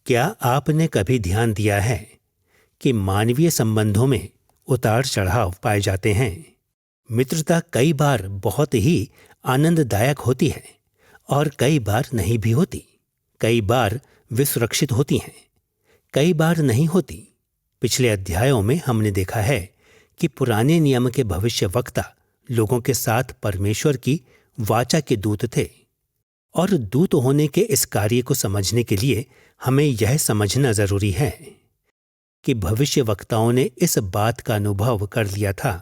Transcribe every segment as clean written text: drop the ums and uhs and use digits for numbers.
क्या आपने कभी ध्यान दिया है कि मानवीय संबंधों में उतार चढ़ाव पाए जाते हैं? मित्रता कई बार बहुत ही आनंददायक होती है और कई बार नहीं भी होती। कई बार वे सुरक्षित होती हैं, कई बार नहीं होती। पिछले अध्यायों में हमने देखा है कि पुराने नियम के भविष्यवक्ता लोगों के साथ परमेश्वर की वाचा के दूत थे, और दूत होने के इस कार्य को समझने के लिए हमें यह समझना जरूरी है कि भविष्यवक्ताओं ने इस बात का अनुभव कर लिया था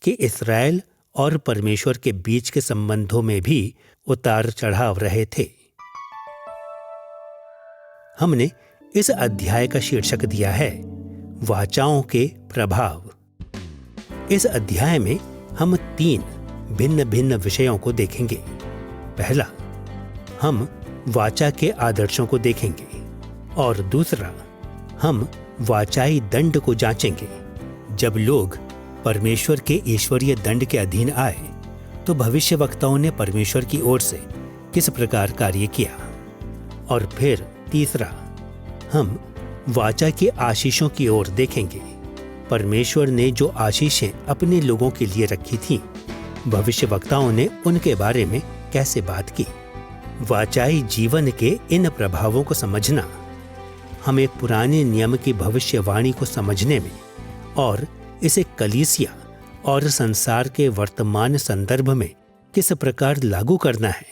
कि इस्राएल और परमेश्वर के बीच के संबंधों में भी उतार चढ़ाव रहे थे। हमने इस अध्याय का शीर्षक दिया है वाचाओं के प्रभाव। इस अध्याय में हम 3 भिन्न भिन्न विषयों को देखेंगे। पहला, हम वाचा के आदर्शों को देखेंगे, और दूसरा, हम वाचाई दंड को जांचेंगे। जब लोग परमेश्वर के ईश्वरीय दंड के अधीन आए तो भविष्यवक्ताओं ने परमेश्वर की ओर से किस प्रकार कार्य किया। और फिर तीसरा, हम वाचा के आशीषों की ओर देखेंगे। परमेश्वर ने जो आशीषें अपने लोगों के लिए रखी थीं, भविष्यवक्ताओं ने उनके बारे में कैसे बात की। वाचाई जीवन के इन प्रभावों को समझना हमें पुराने नियम की भविष्यवाणी को समझने में और इसे कलीसिया और संसार के वर्तमान संदर्भ में किस प्रकार लागू करना है,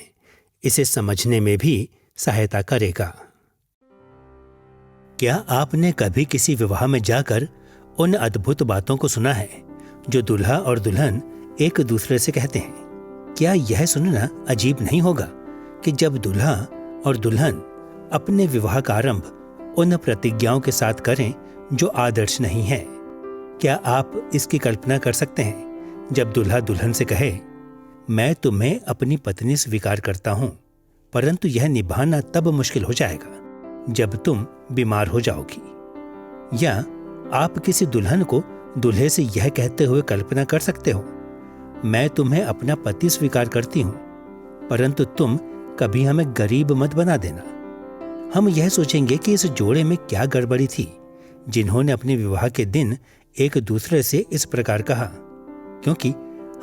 इसे समझने में भी सहायता करेगा। क्या आपने कभी किसी विवाह में जाकर उन अद्भुत बातों को सुना है जो दूल्हा और दुल्हन एक दूसरे से कहते हैं? क्या यह सुनना अजीब नहीं होगा कि जब दूल्हा और दुल्हन अपने विवाह का आरंभ उन प्रतिज्ञाओं के साथ करें जो आदर्श नहीं है? क्या आप इसकी कल्पना कर सकते हैं जब दूल्हा दुल्हन से कहे, मैं तुम्हें अपनी पत्नी स्वीकार करता हूं, परंतु यह निभाना तब मुश्किल हो जाएगा जब तुम बीमार हो जाओगी? या आप किसी दुल्हन को दूल्हे से यह कहते हुए कल्पना कर सकते हो, मैं तुम्हें अपना पति स्वीकार करती हूं, परंतु तुम कभी हमें गरीब मत बना देना? हम यह सोचेंगे कि इस जोड़े में क्या गड़बड़ी थी जिन्होंने अपने विवाह के दिन एक दूसरे से इस प्रकार कहा, क्योंकि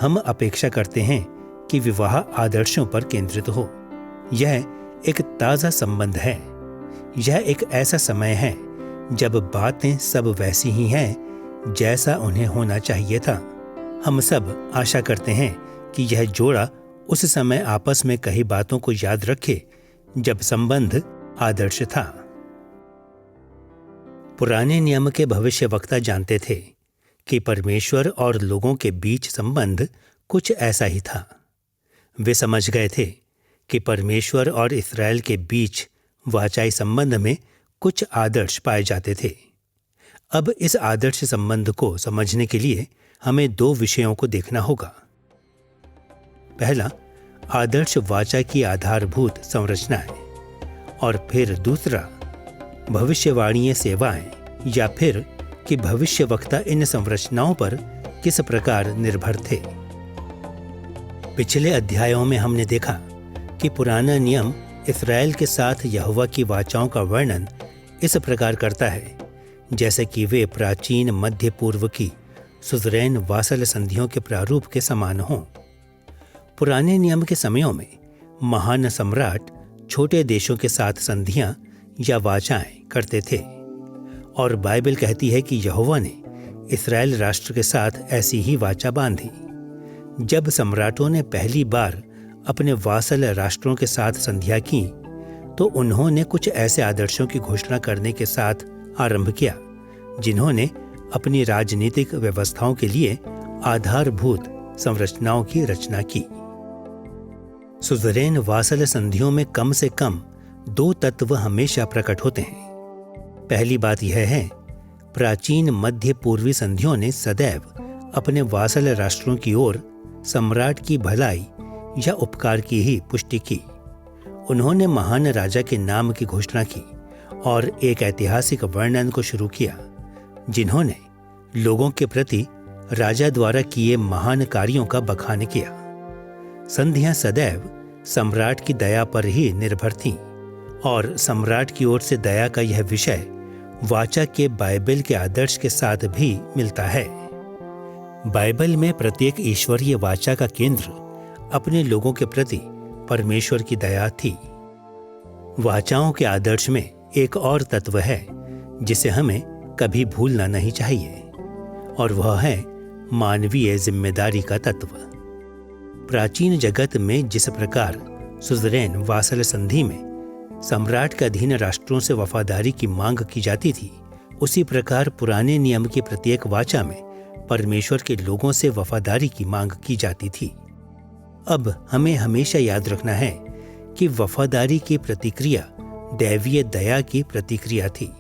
हम अपेक्षा करते हैं कि विवाह आदर्शों पर केंद्रित हो। यह एक ताजा संबंध है। यह एक ऐसा समय है जब बातें सब वैसी ही हैं जैसा उन्हें होना चाहिए था। हम सब आशा करते हैं कि यह जोड़ा उस समय आपस में कही बातों को याद रखे जब संबंध आदर्श था। पुराने नियम के भविष्यवक्ता जानते थे कि परमेश्वर और लोगों के बीच संबंध कुछ ऐसा ही था। वे समझ गए थे कि परमेश्वर और इस्राएल के बीच वाचाई संबंध में कुछ आदर्श पाए जाते थे। अब इस आदर्श संबंध को समझने के लिए हमें 2 विषयों को देखना होगा। पहला, आदर्श वाचा की आधारभूत संरचनाएं, और फिर दूसरा, भविष्यवाणीय सेवाएं, या फिर कि भविष्यवक्ता इन संरचनाओं पर किस प्रकार निर्भर थे। पिछले अध्यायों में हमने देखा कि पुराना नियम इस्राएल के साथ यहोवा की वाचाओं का वर्णन इस प्रकार करता है जैसे कि वे प्राचीन मध्य पूर्व की सुज़रैन वासल संधियों के प्रारूप के समान हों। पुराने नियम के समयों में महान सम्राट छोटे देशों के साथ संधियां या वाचाएं करते थे, और बाइबल कहती है कि यहोवा ने इस्राएल राष्ट्र के साथ ऐसी ही वाचा बांधी। जब सम्राटों ने पहली बार अपने वासल राष्ट्रों के साथ संधियां की तो उन्होंने कुछ ऐसे आदर्शों की घोषणा करने के साथ आरंभ किया जिन्होंने अपनी राजनीतिक व्यवस्थाओं के लिए आधारभूत संरचनाओं की रचना की। सुज़रैन वासल संधियों में कम से कम 2 तत्व हमेशा प्रकट होते हैं। पहली बात यह है, प्राचीन मध्य पूर्वी संधियों ने सदैव अपने वासल राष्ट्रों की ओर सम्राट की भलाई या उपकार की ही पुष्टि की। उन्होंने महान राजा के नाम की घोषणा की और एक ऐतिहासिक वर्णन को शुरू किया जिन्होंने लोगों के प्रति राजा द्वारा किए महान कार्यों का बखान किया। संधियां सदैव सम्राट की दया पर ही निर्भर थीं और सम्राट की ओर से दया का यह विषय वाचा के बाइबल के आदर्श के साथ भी मिलता है। बाइबल में प्रत्येक ईश्वरीय वाचा का केंद्र अपने लोगों के प्रति परमेश्वर की दया थी। वाचाओं के आदर्श में एक और तत्व है जिसे हमें कभी भूलना नहीं चाहिए, और वह है मानवीय जिम्मेदारी का तत्व। प्राचीन जगत में जिस प्रकार सुज़रैन वासल संधि में सम्राट के अधीन राष्ट्रों से वफादारी की मांग की जाती थी, उसी प्रकार पुराने नियम की प्रत्येक वाचा में परमेश्वर के लोगों से वफादारी की मांग की जाती थी। अब हमें हमेशा याद रखना है कि वफादारी की प्रतिक्रिया दैवीय दया की प्रतिक्रिया थी।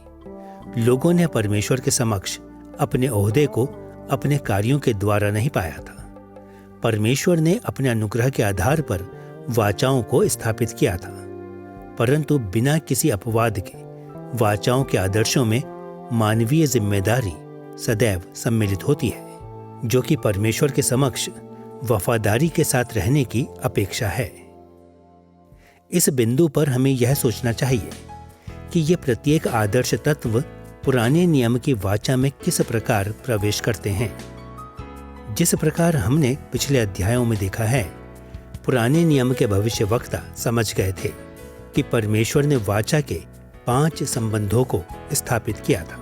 लोगों ने परमेश्वर के समक्ष अपने ओहदे को अपने कार्यों के द्वारा नहीं पाया था। परमेश्वर ने अपने अनुग्रह के आधार पर वाचाओं को स्थापित किया था, परंतु बिना किसी अपवाद के वाचाओं के आदर्शों में मानवीय जिम्मेदारी सदैव सम्मिलित होती है, जो कि परमेश्वर के समक्ष वफादारी के साथ रहने की अपेक्षा है। इस बिंदु पर हमें यह सोचना चाहिए कि ये प्रत्येक आदर्श तत्व पुराने नियम की वाचा में किस प्रकार प्रवेश करते हैं। जिस प्रकार हमने पिछले अध्यायों में देखा है, पुराने नियम के भविष्यवक्ता समझ गए थे कि परमेश्वर ने वाचा के 5 संबंधों को स्थापित किया था।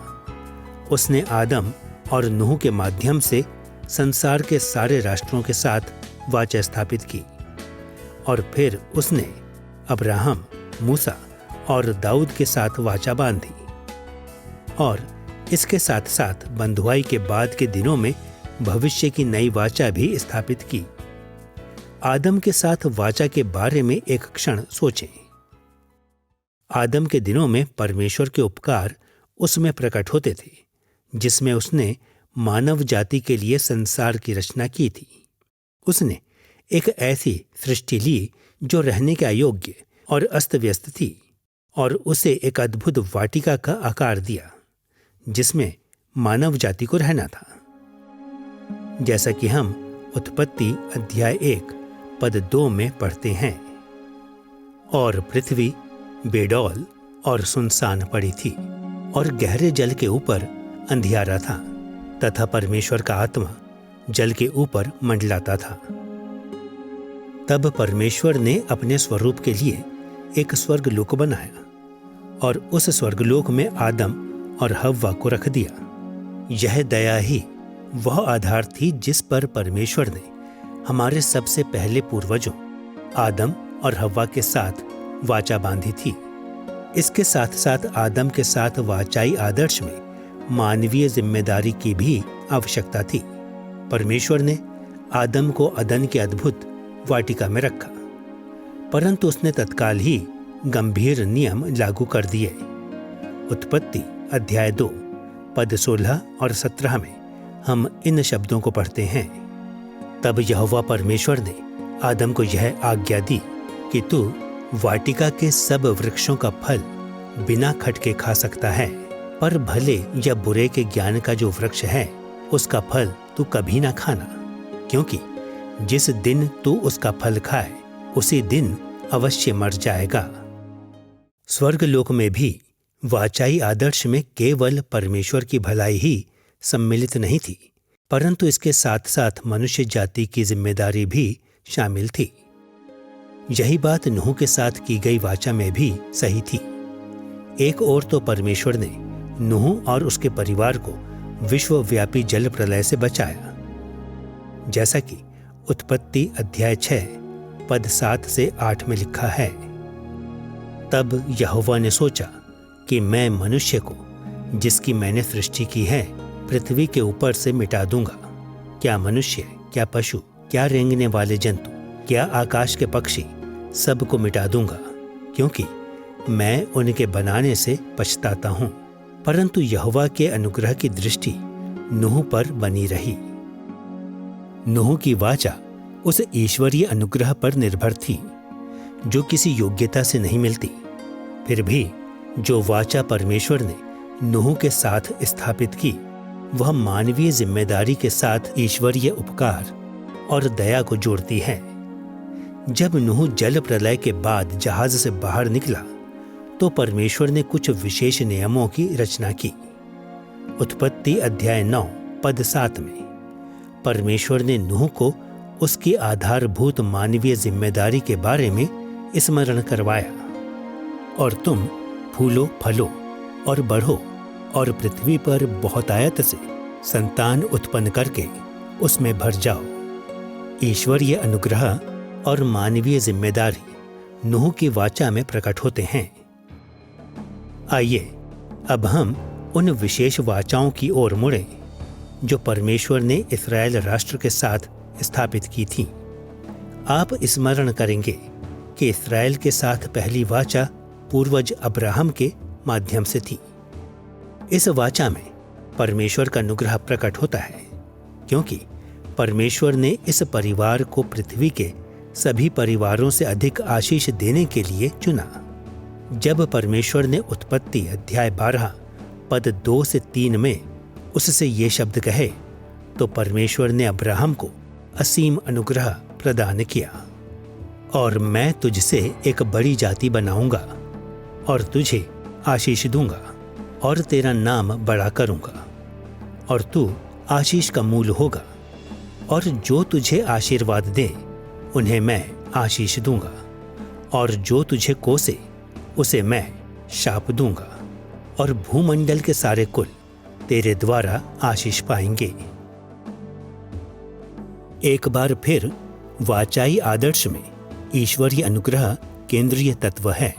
उसने आदम और नूह के माध्यम से संसार के सारे राष्ट्रों के साथ वाचा स्थापित की, और फिर उसने अब्राहम, मूसा और दाऊद के साथ वाचा बांधी, और इसके साथ साथ बंधुआई के बाद के दिनों में भविष्य की नई वाचा भी स्थापित की। आदम के साथ वाचा के बारे में एक क्षण सोचें। आदम के दिनों में परमेश्वर के उपकार उसमें प्रकट होते थे, जिसमें उसने मानव जाति के लिए संसार की रचना की थी। उसने एक ऐसी सृष्टि ली जो रहने के अयोग्य और अस्त व्यस्त थी, और उसे एक अद्भुत वाटिका का आकार दिया जिसमें मानव जाति को रहना था। जैसा कि हम उत्पत्ति अध्याय 1 पद 2 में पढ़ते हैं, और पृथ्वी बेडौल और सुनसान पड़ी थी, और गहरे जल के ऊपर अंधियारा था, तथा परमेश्वर का आत्मा जल के ऊपर मंडलाता था। तब परमेश्वर ने अपने स्वरूप के लिए एक स्वर्गलोक बनाया, और उस स्वर्गलोक में आदम और हव्वा को रख दिया। यह दया ही वह आधार थी जिस पर परमेश्वर ने हमारे सबसे पहले पूर्वजों आदम और हव्वा के साथ वाचा बांधी थी। इसके साथ साथ आदम के साथ वाचाई आदर्श में मानवीय जिम्मेदारी की भी आवश्यकता थी। परमेश्वर ने आदम को अदन के अद्भुत वाटिका में रखा, परंतु उसने तत्काल ही गंभीर नियम लागू कर दिए। उत्पत्ति अध्याय 2 पद 16 और 17 में हम इन शब्दों को पढ़ते हैं, तब यहोवा परमेश्वर ने आदम को यह आज्ञा दी कि तू वाटिका के सब वृक्षों का फल बिना खटके खा सकता है, पर भले या बुरे के ज्ञान का जो वृक्ष है उसका फल तू कभी ना खाना, क्योंकि जिस दिन तू उसका फल खाए उसी दिन अवश्य मर जाएगा। स्वर्गलोक में भी वाचाई आदर्श में केवल परमेश्वर की भलाई ही सम्मिलित नहीं थी, परंतु इसके साथ साथ मनुष्य जाति की जिम्मेदारी भी शामिल थी। यही बात नूह के साथ की गई वाचा में भी सही थी। एक ओर तो परमेश्वर ने नूह और उसके परिवार को विश्वव्यापी जल प्रलय से बचाया, जैसा कि उत्पत्ति अध्याय 6 पद 7 से 8 में लिखा है, तब यहोवा ने सोचा कि मैं मनुष्य को जिसकी मैंने सृष्टि की है पृथ्वी के ऊपर से मिटा दूंगा। क्या मनुष्य, क्या पशु, क्या रेंगने वाले जंतु, क्या आकाश के पक्षी, सबको मिटा दूंगा, क्योंकि मैं उनके बनाने से पछताता हूं। परंतु यहोवा के अनुग्रह की दृष्टि नूह पर बनी रही। नूह की वाचा उस ईश्वरीय अनुग्रह पर निर्भर थी जो किसी योग्यता से नहीं मिलती। फिर भी जो वाचा परमेश्वर ने नूह के साथ स्थापित की, वह मानवीय जिम्मेदारी के साथ ईश्वरीय उपकार और दया को जोड़ती है। जब नूह जल प्रलय के बाद जहाज से बाहर निकला तो परमेश्वर ने कुछ विशेष नियमों की रचना की। उत्पत्ति अध्याय 9 पद 7 में परमेश्वर ने नूह को उसकी आधारभूत मानवीय जिम्मेदारी के बारे में स्मरण करवाया। और तुम फूलो फलो और बढ़ो और पृथ्वी पर बहुतायत से संतान उत्पन्न करके उसमें भर जाओ। ईश्वरीय अनुग्रह और मानवीय जिम्मेदारी नूह की वाचा में प्रकट होते हैं। आइए अब हम उन विशेष वाचाओं की ओर मुड़ें जो परमेश्वर ने इस्राएल राष्ट्र के साथ स्थापित की थी। आप स्मरण करेंगे कि इस्राएल के साथ पहली वाचा पूर्वज अब्राहम के माध्यम से थी। इस वाचा में परमेश्वर का अनुग्रह प्रकट होता है, क्योंकि परमेश्वर ने इस परिवार को पृथ्वी के सभी परिवारों से अधिक आशीष देने के लिए चुना। जब परमेश्वर ने उत्पत्ति अध्याय 12 पद 2 से 3 में उससे ये शब्द कहे, तो परमेश्वर ने अब्राहम को असीम अनुग्रह प्रदान किया। और मैं तुझसे एक बड़ी जाति बनाऊंगा और तुझे आशीष दूंगा और तेरा नाम बड़ा करूंगा और तू आशीष का मूल होगा। और जो तुझे आशीर्वाद दे उन्हें मैं आशीष दूंगा, और जो तुझे कोसे उसे मैं शाप दूंगा। और भूमंडल के सारे कुल तेरे द्वारा आशीष पाएंगे। एक बार फिर वाचाई आदर्श में ईश्वरीय अनुग्रह केंद्रीय तत्व है।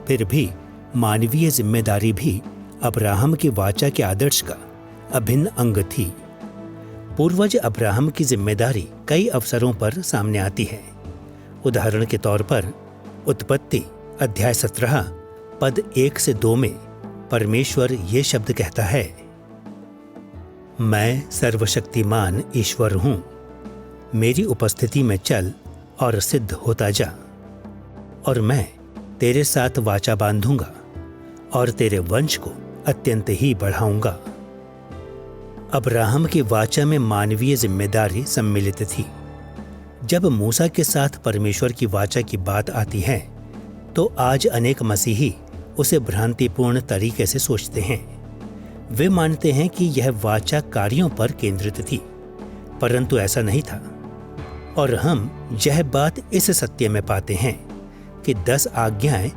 फिर भी मानवीय जिम्मेदारी भी अब्राहम की वाचा के आदर्श का अभिन्न अंग थी। पूर्वज अब्राहम की जिम्मेदारी कई अवसरों पर सामने आती है। उदाहरण के तौर पर उत्पत्ति अध्याय 17 पद 1 से 2 में परमेश्वर ये शब्द कहता है, मैं सर्वशक्तिमान ईश्वर हूं, मेरी उपस्थिति में चल और सिद्ध होता जा, और मैं तेरे साथ वाचा बांधूंगा और तेरे वंश को अत्यंत ही बढ़ाऊंगा। अब्राहम की वाचा में मानवीय जिम्मेदारी सम्मिलित थी। जब मूसा के साथ परमेश्वर की वाचा की बात आती है, तो आज अनेक मसीही उसे भ्रांतिपूर्ण तरीके से सोचते हैं। वे मानते हैं कि यह वाचा कार्यों पर केंद्रित थी, परंतु ऐसा नहीं था। और हम यह बात इस सत्य में पाते हैं कि 10 आज्ञाएं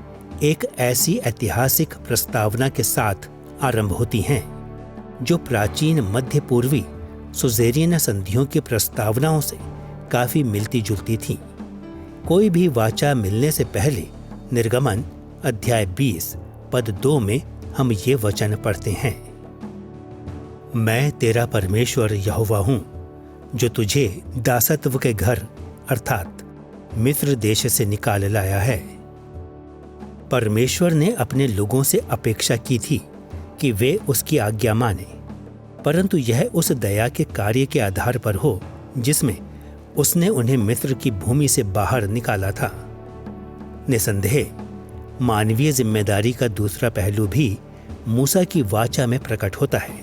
एक ऐसी ऐतिहासिक प्रस्तावना के साथ आरंभ होती हैं जो प्राचीन मध्य पूर्वी सुजेरियन संधियों की प्रस्तावनाओं से काफी मिलती जुलती थी। कोई भी वाचा मिलने से पहले निर्गमन अध्याय 20 पद 2 में हम ये वचन पढ़ते हैं, मैं तेरा परमेश्वर यहोवा हूं, जो तुझे दासत्व के घर अर्थात मिस्र देश से निकाल लाया है। परमेश्वर ने अपने लोगों से अपेक्षा की थी कि वे उसकी आज्ञा माने, परंतु यह उस दया के कार्य के आधार पर हो जिसमें उसने उन्हें मिस्र की भूमि से बाहर निकाला था। निसंदेह मानवीय जिम्मेदारी का दूसरा पहलू भी मूसा की वाचा में प्रकट होता है।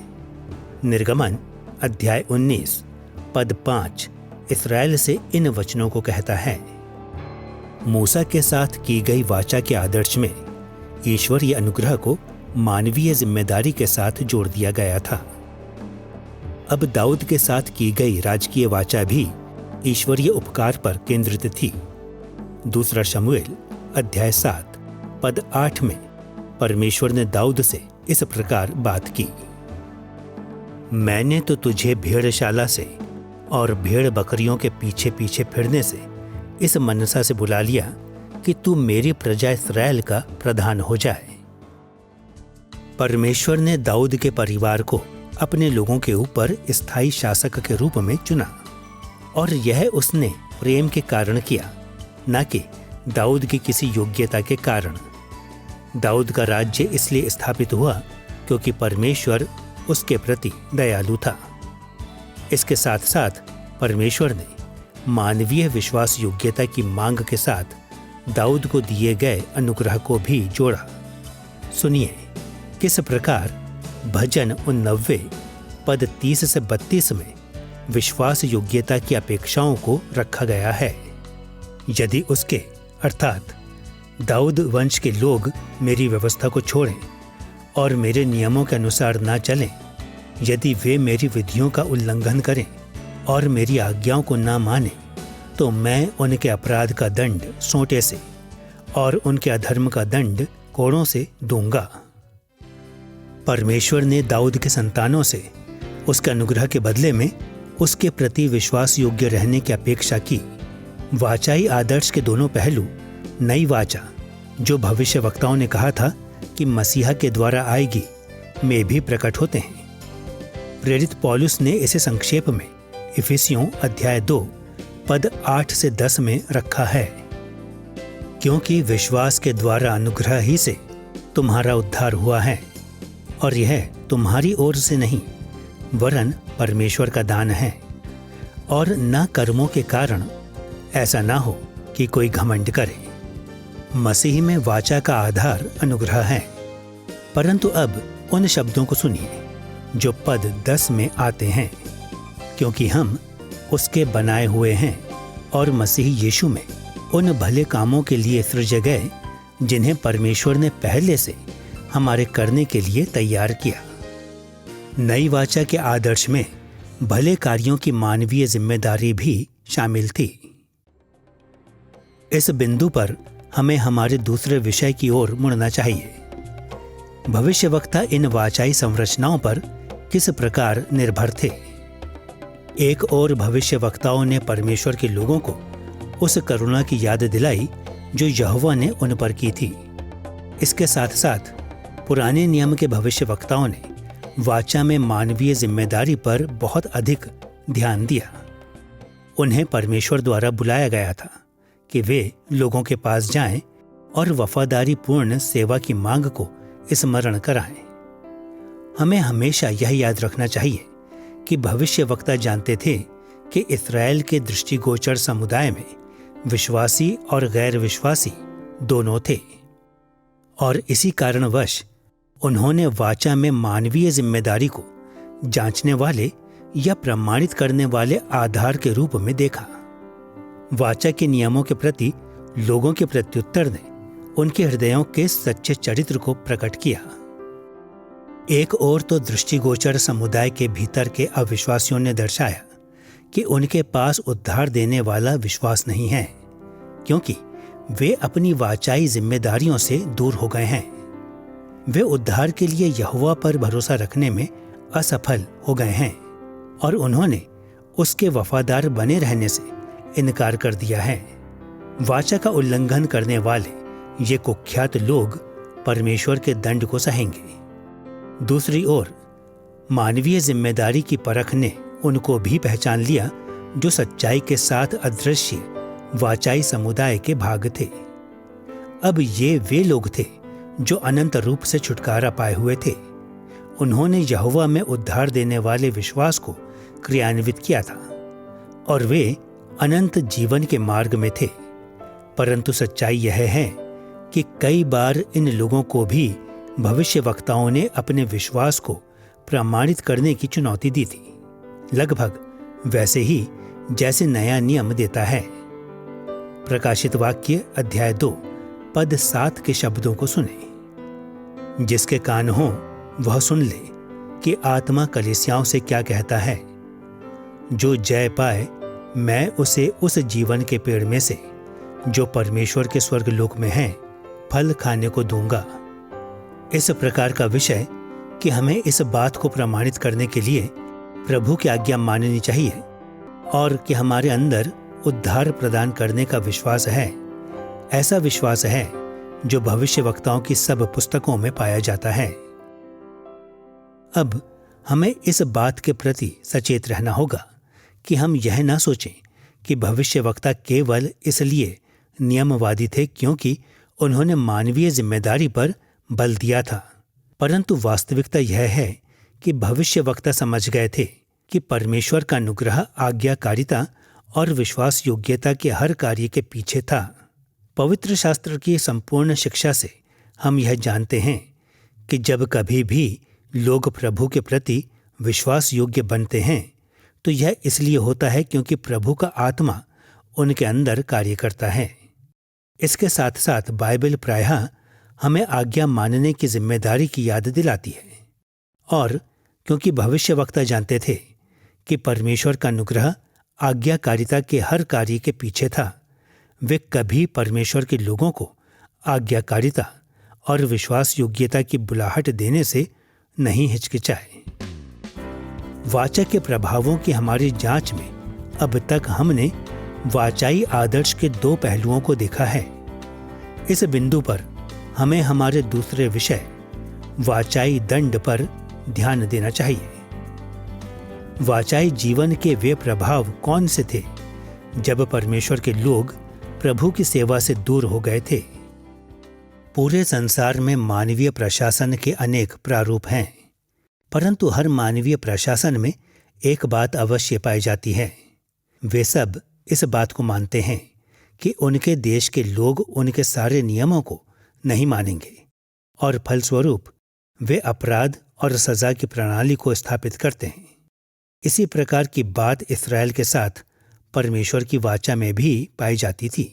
निर्गमन अध्याय 19 पद 5 इस्राएल से इन वचनों को कहता है, मूसा के साथ की गई वाचा के आदर्श में ईश्वरीय अनुग्रह को मानवीय जिम्मेदारी के साथ जोड़ दिया गया था। अब दाऊद के साथ की गई राजकीय वाचा भी ईश्वरीय उपकार पर केंद्रित थी। दूसरा शमूएल अध्याय 7 पद 8 में परमेश्वर ने दाऊद से इस प्रकार बात की, मैंने तो तुझे भेड़शाला से और भेड़ बकरियों के पीछे पीछे फिरने से इस मनसा से बुला लिया कि तू मेरी प्रजा इस्राएल का प्रधान हो जाए। परमेश्वर ने दाऊद के परिवार को अपने लोगों के ऊपर स्थायी शासक के रूप में चुना, और यह उसने प्रेम के कारण किया, न कि दाऊद की किसी योग्यता के कारण। दाऊद का राज्य इसलिए स्थापित हुआ क्योंकि परमेश्वर उसके प्रति दयालु था। इसके साथ साथ परमेश्वर ने मानवीय विश्वास योग्यता की मांग के साथ दाऊद को दिए गए अनुग्रह को भी जोड़ा। सुनिए किस प्रकार भजन 89 पद 30 से 32 में विश्वास योग्यता की अपेक्षाओं को रखा गया है। यदि उसके अर्थात दाऊद वंश के लोग मेरी व्यवस्था को छोड़ें और मेरे नियमों के अनुसार ना चलें, यदि वे मेरी विधियों का उल्लंघन करें और मेरी आज्ञाओं को ना मानें, तो मैं उनके अपराध का दंड सोंटे से और उनके अधर्म का दंड कोड़ों से दूंगा। परमेश्वर ने दाऊद के संतानों से उसके अनुग्रह के बदले में उसके प्रति विश्वास योग्य रहने की अपेक्षा की। वाचाई आदर्श के दोनों पहलू, नई वाचा जो भविष्यवक्ताओं ने कहा था कि मसीहा के द्वारा आएगी, में भी प्रकट होते हैं। प्रेरित पौलुस ने इसे संक्षेप में इफिसियों अध्याय 2 पद 8 से 10 में रखा है, क्योंकि विश्वास के द्वारा अनुग्रह ही से तुम्हारा उद्धार हुआ है, और यह तुम्हारी ओर से नहीं वरन परमेश्वर का दान है, और न कर्मों के कारण, ऐसा ना हो कि कोई घमंड करे। मसीह में वाचा का आधार अनुग्रह है। परंतु अब उन शब्दों को सुनिए जो पद 10 में आते हैं, क्योंकि हम उसके बनाए हुए हैं और मसीह यीशु में उन भले कामों के लिए सृजे गए जिन्हें परमेश्वर ने पहले से हमारे करने के लिए तैयार किया। नई वाचा के आदर्श में भले कार्यों की मानवीय जिम्मेदारी भी शामिल थी। इस बिंदु पर हमें हमारे दूसरे विषय की ओर मुड़ना चाहिए। भविष्यवक्ता इन वाचाई संरचनाओं पर किस प्रकार निर्भर थे। एक और भविष्यवक्ताओं ने परमेश्वर के लोगों को उस करुणा की याद दिलाई जो यहोवा ने उन पर की थी। इसके साथ साथ पुराने नियम के भविष्यवक्ताओं ने वाचा में मानवीय जिम्मेदारी पर बहुत अधिक ध्यान दिया। उन्हें परमेश्वर द्वारा बुलाया गया था कि वे लोगों के पास जाएं और वफादारी पूर्ण सेवा की मांग को स्मरण कराएं। हमें हमेशा यह याद रखना चाहिए कि भविष्यवक्ता जानते थे कि इस्राएल के दृष्टिगोचर समुदाय में विश्वासी और गैर विश्वासी दोनों थे, और इसी कारणवश उन्होंने वाचा में मानवीय जिम्मेदारी को जांचने वाले या प्रमाणित करने वाले आधार के रूप में देखा। वाचा के नियमों के प्रति लोगों के प्रत्युत्तर ने उनके हृदयों के सच्चे चरित्र को प्रकट किया। एक ओर तो दृष्टिगोचर समुदाय के भीतर के अविश्वासियों ने दर्शाया कि उनके पास उद्धार देने वाला विश्वास नहीं है, क्योंकि वे अपनी वाचाई जिम्मेदारियों से दूर हो गए हैं। वे उद्धार के लिए यहोवा पर भरोसा रखने में असफल हो गए हैं और उन्होंने उसके वफादार बने रहने से इनकार कर दिया है। वाचा का उल्लंघन करने वाले ये कुख्यात लोग परमेश्वर के दंड को सहेंगे। दूसरी ओर मानवीय जिम्मेदारी की परख ने उनको भी पहचान लिया जो सच्चाई के साथ अदृश्य वाचाई समुदाय के भाग थे। अब ये वे लोग थे जो अनंत रूप से छुटकारा पाए हुए थे। उन्होंने यहोवा में उद्धार देने वाले विश्वास को क्रियान्वित किया था और वे अनंत जीवन के मार्ग में थे। परंतु सच्चाई यह है कि कई बार इन लोगों को भी भविष्यवक्ताओं ने अपने विश्वास को प्रमाणित करने की चुनौती दी थी, लगभग वैसे ही जैसे नया नियम देता है। प्रकाशित वाक्य अध्याय 2 पद 7 के शब्दों को सुने। जिसके कान हो वह सुन ले कि आत्मा कलीसियाओं से क्या कहता है। जो जय पाए मैं उसे उस जीवन के पेड़ में से जो परमेश्वर के स्वर्गलोक में है फल खाने को दूंगा। इस प्रकार का विषय कि हमें इस बात को प्रमाणित करने के लिए प्रभु की आज्ञा माननी चाहिए और कि हमारे अंदर उद्धार प्रदान करने का विश्वास है। ऐसा विश्वास है जो भविष्यवक्ताओं की सब पुस्तकों में पाया जाता है। अब हमें इस बात के प्रति सचेत रहना होगा कि हम यह ना सोचें कि भविष्यवक्ता केवल इसलिए नियमवादी थे क्योंकि उन्होंने मानवीय जिम्मेदारी पर बल दिया था, परंतु वास्तविकता यह है कि भविष्यवक्ता समझ गए थे कि परमेश्वर का अनुग्रह आज्ञाकारिता और विश्वास योग्यता के हर कार्य के पीछे था। पवित्र शास्त्र की संपूर्ण शिक्षा से हम यह जानते हैं कि जब कभी भी लोग प्रभु के प्रति विश्वास योग्य बनते हैं तो यह इसलिए होता है क्योंकि प्रभु का आत्मा उनके अंदर कार्य करता है। इसके साथ साथ बाइबल प्रायः हमें आज्ञा मानने की जिम्मेदारी की याद दिलाती है। और क्योंकि भविष्यवक्ता जानते थे कि परमेश्वर का अनुग्रह आज्ञाकारिता के हर कार्य के पीछे था, वे कभी परमेश्वर के लोगों को आज्ञाकारिता और विश्वास योग्यता की बुलाहट देने से नहीं हिचकिचाए। वाचा के प्रभावों की हमारी जांच में अब तक हमने वाचाई आदर्श के 2 पहलुओं को देखा है। इस बिंदु पर हमें हमारे दूसरे विषय वाचाई दंड पर ध्यान देना चाहिए। वाचाई जीवन के वे प्रभाव कौन से थे जब परमेश्वर के लोग प्रभु की सेवा से दूर हो गए थे? पूरे संसार में मानवीय प्रशासन के अनेक प्रारूप हैं, परंतु हर मानवीय प्रशासन में एक बात अवश्य पाई जाती है। वे सब इस बात को मानते हैं कि उनके देश के लोग उनके सारे नियमों को नहीं मानेंगे और फलस्वरूप वे अपराध और सजा की प्रणाली को स्थापित करते हैं। इसी प्रकार की बात इस्राएल के साथ परमेश्वर की वाचा में भी पाई जाती थी।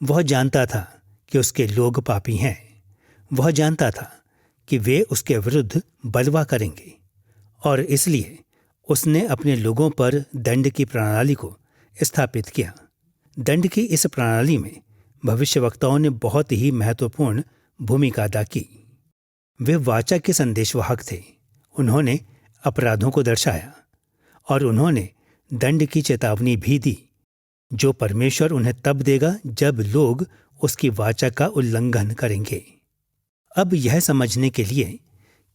वह जानता था कि उसके लोग पापी हैं। वह जानता था कि वे उसके विरुद्ध बलवा करेंगे और इसलिए उसने अपने लोगों पर दंड की प्रणाली को स्थापित किया। दंड की इस प्रणाली में भविष्यवक्ताओं ने बहुत ही महत्वपूर्ण भूमिका अदा की। वे वाचा के संदेशवाहक थे। उन्होंने अपराधों को दर्शाया और उन्होंने दंड की चेतावनी भी दी, जो परमेश्वर उन्हें तब देगा जब लोग उसकी वाचा का उल्लंघन करेंगे। अब यह समझने के लिए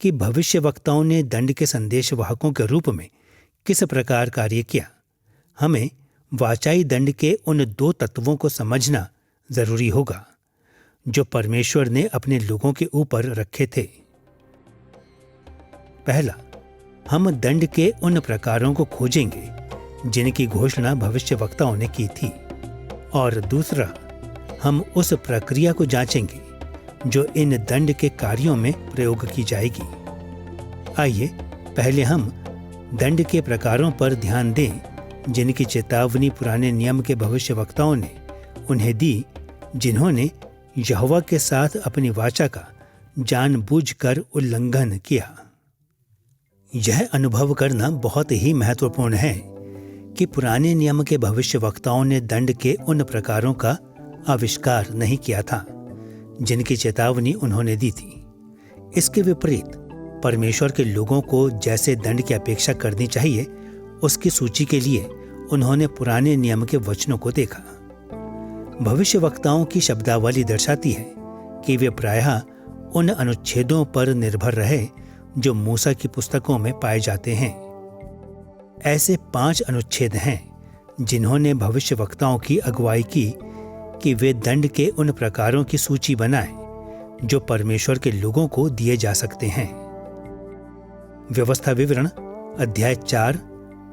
कि भविष्यवक्ताओं ने दंड के संदेशवाहकों के रूप में किस प्रकार कार्य किया, हमें वाचाई दंड के उन 2 तत्वों को समझना जरूरी होगा जो परमेश्वर ने अपने लोगों के ऊपर रखे थे। पहला, हम दंड के उन प्रकारों को खोजेंगे जिनकी घोषणा भविष्यवक्ताओं ने की थी, और दूसरा, हम उस प्रक्रिया को जांचेंगे जो इन दंड के कार्यों में प्रयोग की जाएगी। आइए पहले हम दंड के प्रकारों पर ध्यान दें जिनकी चेतावनी पुराने नियम के भविष्यवक्ताओं ने उन्हें दी, जिन्होंने यहोवा के साथ अपनी वाचा का जानबूझकर उल्लंघन किया। यह अनुभव करना बहुत ही महत्वपूर्ण है कि पुराने नियम के भविष्यवक्ताओं ने दंड के उन प्रकारों का आविष्कार नहीं किया था जिनकी चेतावनी उन्होंने दी थी। इसके विपरीत परमेश्वर के लोगों को जैसे दंड की अपेक्षा करनी चाहिए, उसकी सूची के लिए उन्होंने पुराने नियम के वचनों को देखा। भविष्यवक्ताओं की शब्दावली दर्शाती है कि वे प्रायः उन अनुच्छेदों पर निर्भर रहे जो मूसा की पुस्तकों में पाए जाते हैं। ऐसे 5 अनुच्छेद हैं जिन्होंने भविष्यवक्ताओं की अगुवाई की कि वे दंड के उन प्रकारों की सूची बनाएं जो परमेश्वर के लोगों को दिए जा सकते हैं। व्यवस्था विवरण अध्याय 4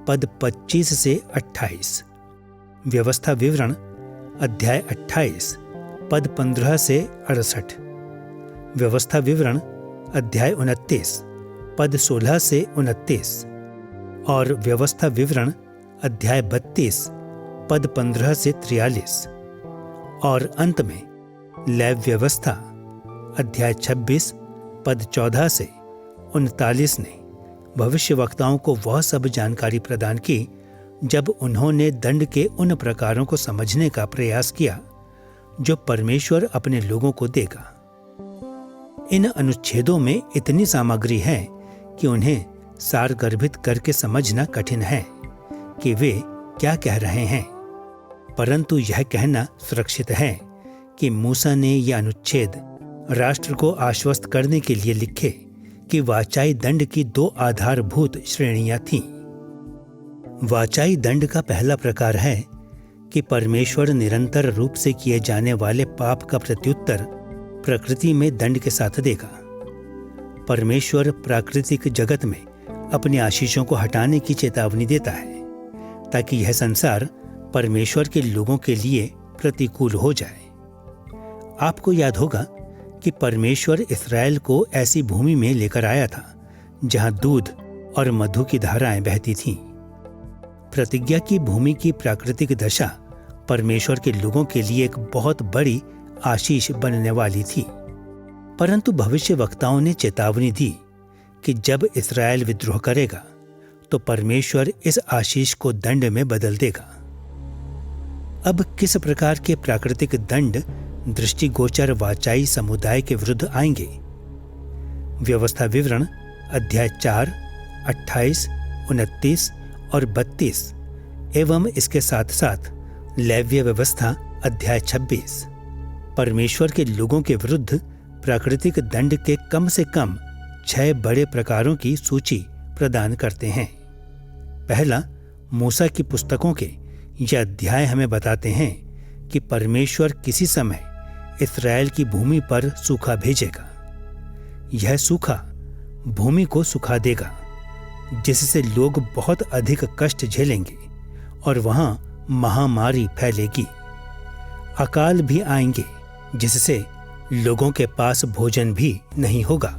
पद 25 से 28, व्यवस्था विवरण अध्याय 28 पद 15 से 68, व्यवस्था विवरण अध्याय 29 पद 16 से 29 और व्यवस्था विवरण अध्याय 32 पद 15 से 43, और अंत में लेव व्यवस्था अध्याय 26 पद 14 से 39 ने भविष्यवक्ताओं को वह सब जानकारी प्रदान की जब उन्होंने दंड के उन प्रकारों को समझने का प्रयास किया जो परमेश्वर अपने लोगों को देगा। इन अनुच्छेदों में इतनी सामग्री है कि उन्हें सारगर्भित करके समझना कठिन है कि वे क्या कह रहे हैं, परंतु यह कहना सुरक्षित है कि मूसा ने यह अनुच्छेद राष्ट्र को आश्वस्त करने के लिए लिखे कि वाचाई दंड की 2 आधारभूत श्रेणियां थीं। वाचाई दंड का पहला प्रकार है कि परमेश्वर निरंतर रूप से किए जाने वाले पाप का प्रत्युत्तर प्रकृति में दंड के साथ देगा। परमेश्वर प्राकृतिक जगत में अपनी आशीषों को हटाने की चेतावनी देता है ताकि यह संसार परमेश्वर के लोगों के लिए प्रतिकूल हो जाए। आपको याद होगा कि परमेश्वर इस्राएल को ऐसी भूमि में लेकर आया था जहां दूध और मधु की धाराएं बहती थीं। प्रतिज्ञा की भूमि की प्राकृतिक दशा परमेश्वर के लोगों के लिए एक बहुत बड़ी आशीष बनने वाली थी। परंतु भविष्यवक्ताओं ने चेतावनी दी कि जब इस्राएल विद्रोह करेगा तो परमेश्वर इस आशीष को दंड में बदल देगा। अब किस प्रकार के प्राकृतिक दंड दृष्टिगोचर वाचाई समुदाय के विरुद्ध आएंगे? व्यवस्था विवरण अध्याय 4, 28, 29 और 32 एवं इसके साथ साथ लेव्य व्यवस्था अध्याय 26 परमेश्वर के लोगों के विरुद्ध प्राकृतिक दंड के कम से कम 6 बड़े प्रकारों की सूची प्रदान करते हैं। पहला, मूसा की पुस्तकों के यह अध्याय हमें बताते हैं कि परमेश्वर किसी समय इस्राएल की भूमि पर सूखा भेजेगा। यह सूखा भूमि को सुखा देगा, जिससे लोग बहुत अधिक कष्ट झेलेंगे और वहां महामारी फैलेगी। अकाल भी आएंगे, जिससे लोगों के पास भोजन भी नहीं होगा।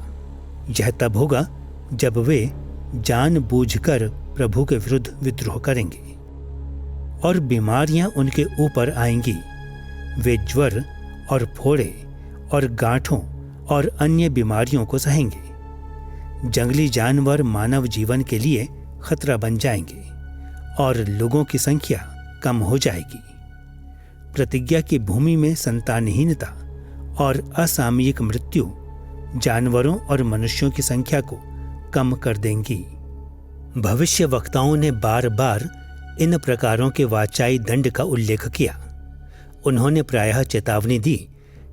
यह तब होगा जब वे जानबूझकर प्रभु के विरुद्ध विद्रोह करेंगे। और बीमारियां उनके ऊपर आएंगी। वे ज्वर और फोड़े और गांठों और अन्य बीमारियों को सहेंगे। जंगली जानवर मानव जीवन के लिए खतरा बन जाएंगे और लोगों की संख्या कम हो जाएगी। प्रतिज्ञा की भूमि में संतानहीनता और असामयिक मृत्यु जानवरों और मनुष्यों की संख्या को कम कर देंगी। भविष्यवक्ताओं ने बार बार इन प्रकारों के वाचाई दंड का उल्लेख किया। उन्होंने प्रायः चेतावनी दी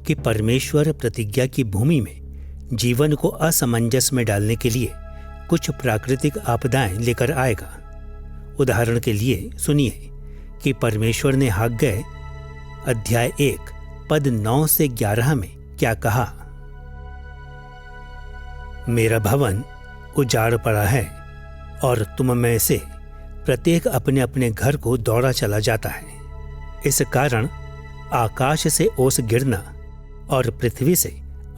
कि परमेश्वर प्रतिज्ञा की भूमि में जीवन को असमंजस में डालने के लिए कुछ प्राकृतिक आपदाएं लेकर आएगा। उदाहरण के लिए सुनिए कि परमेश्वर ने हाग्गै अध्याय 1 पद 9 से 11 में क्या कहा। मेरा भवन उजाड़ पड़ा है और तुम में से प्रत्येक अपने अपने घर को दौड़ा चला जाता है। इस कारण आकाश से ओस गिरना और पृथ्वी से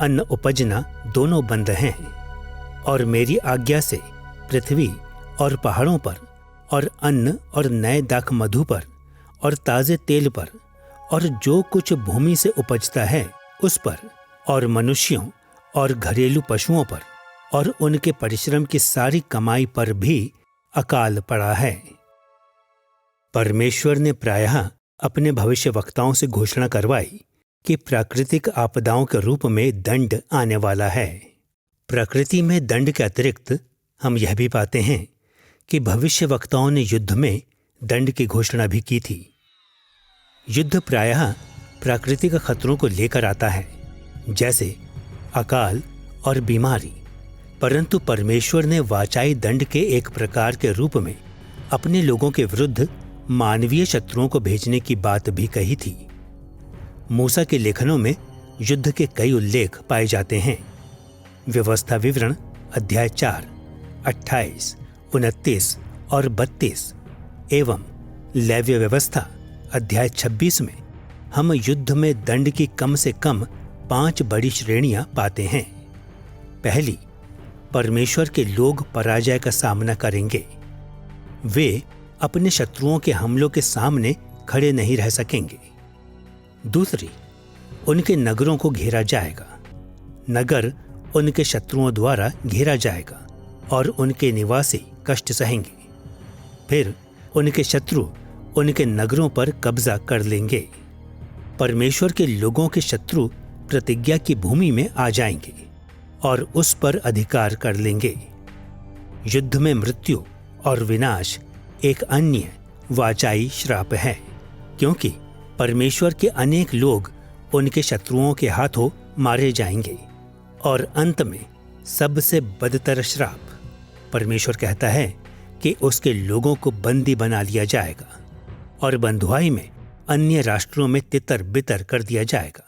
अन्न उपजना दोनों बंद हैं। और मेरी आज्ञा से पृथ्वी और पहाड़ों पर और अन्न और नए दाख मधु पर और ताजे तेल पर और जो कुछ भूमि से उपजता है उस पर और मनुष्यों और घरेलू पशुओं पर और उनके परिश्रम की सारी कमाई पर भी अकाल पड़ा है। परमेश्वर ने प्रायः अपने भविष्यवक्ताओं से घोषणा करवाई कि प्राकृतिक आपदाओं के रूप में दंड आने वाला है। प्रकृति में दंड के अतिरिक्त हम यह भी पाते हैं कि भविष्यवक्ताओं ने युद्ध में दंड की घोषणा भी की थी। युद्ध प्रायः प्राकृतिक खतरों को लेकर आता है, जैसे अकाल और बीमारी, परंतु परमेश्वर ने वाचाई दंड के एक प्रकार के रूप में अपने लोगों के विरुद्ध मानवीय शत्रुओं को भेजने की बात भी कही थी। मूसा के लेखनों में युद्ध के कई उल्लेख पाए जाते हैं। व्यवस्था विवरण अध्याय 4, 28, 29 और 32 एवं लेव्य व्यवस्था अध्याय 26 में हम युद्ध में दंड की कम से कम 5 बड़ी श्रेणियां पाते हैं। पहली, परमेश्वर के लोग पराजय का सामना करेंगे। वे अपने शत्रुओं के हमलों के सामने खड़े नहीं रह सकेंगे। दूसरी, उनके नगरों को घेरा जाएगा। नगर उनके शत्रुओं द्वारा घेरा जाएगा और उनके निवासी कष्ट सहेंगे। फिर उनके शत्रु उनके नगरों पर कब्जा कर लेंगे। परमेश्वर के लोगों के शत्रु प्रतिज्ञा की भूमि में आ जाएंगे और उस पर अधिकार कर लेंगे। युद्ध में मृत्यु और विनाश एक अन्य वाचाई श्राप है, क्योंकि परमेश्वर के अनेक लोग उनके शत्रुओं के हाथों मारे जाएंगे। और अंत में सबसे बदतर श्राप, परमेश्वर कहता है कि उसके लोगों को बंदी बना लिया जाएगा और बंधुआई में अन्य राष्ट्रों में तितर बितर कर दिया जाएगा।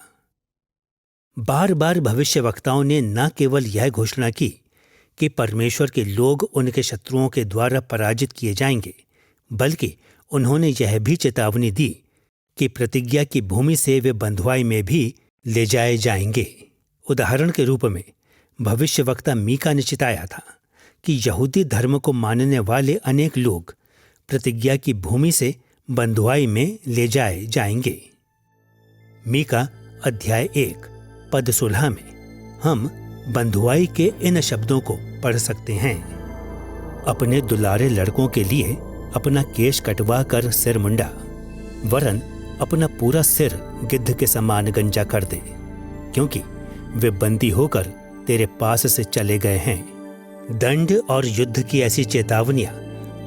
बार बार भविष्यवक्ताओं ने न केवल यह घोषणा की कि परमेश्वर के लोग उनके शत्रुओं के द्वारा पराजित किए जाएंगे, बल्कि उन्होंने यह भी चेतावनी दी कि प्रतिज्ञा की भूमि से वे बंधुआई में भी ले जाए जाएंगे। उदाहरण के रूप में भविष्यवक्ता मीका ने चिताया था कि यहूदी धर्म को मानने वाले अनेक लोग प्रतिज्ञा की भूमि से बंधुआई में ले जाए जाएंगे। मीका अध्याय 1 पद 16 में हम बंधुआई के इन शब्दों को पढ़ सकते हैं। अपने दुलारे लड़कों के लिए अपना केश कटवा कर सिर मुंडा, वरन अपना पूरा सिर गिद्ध के समान गंजा कर दे, क्योंकि वे बंदी होकर तेरे पास से चले गए हैं। दंड और युद्ध की ऐसी चेतावनियां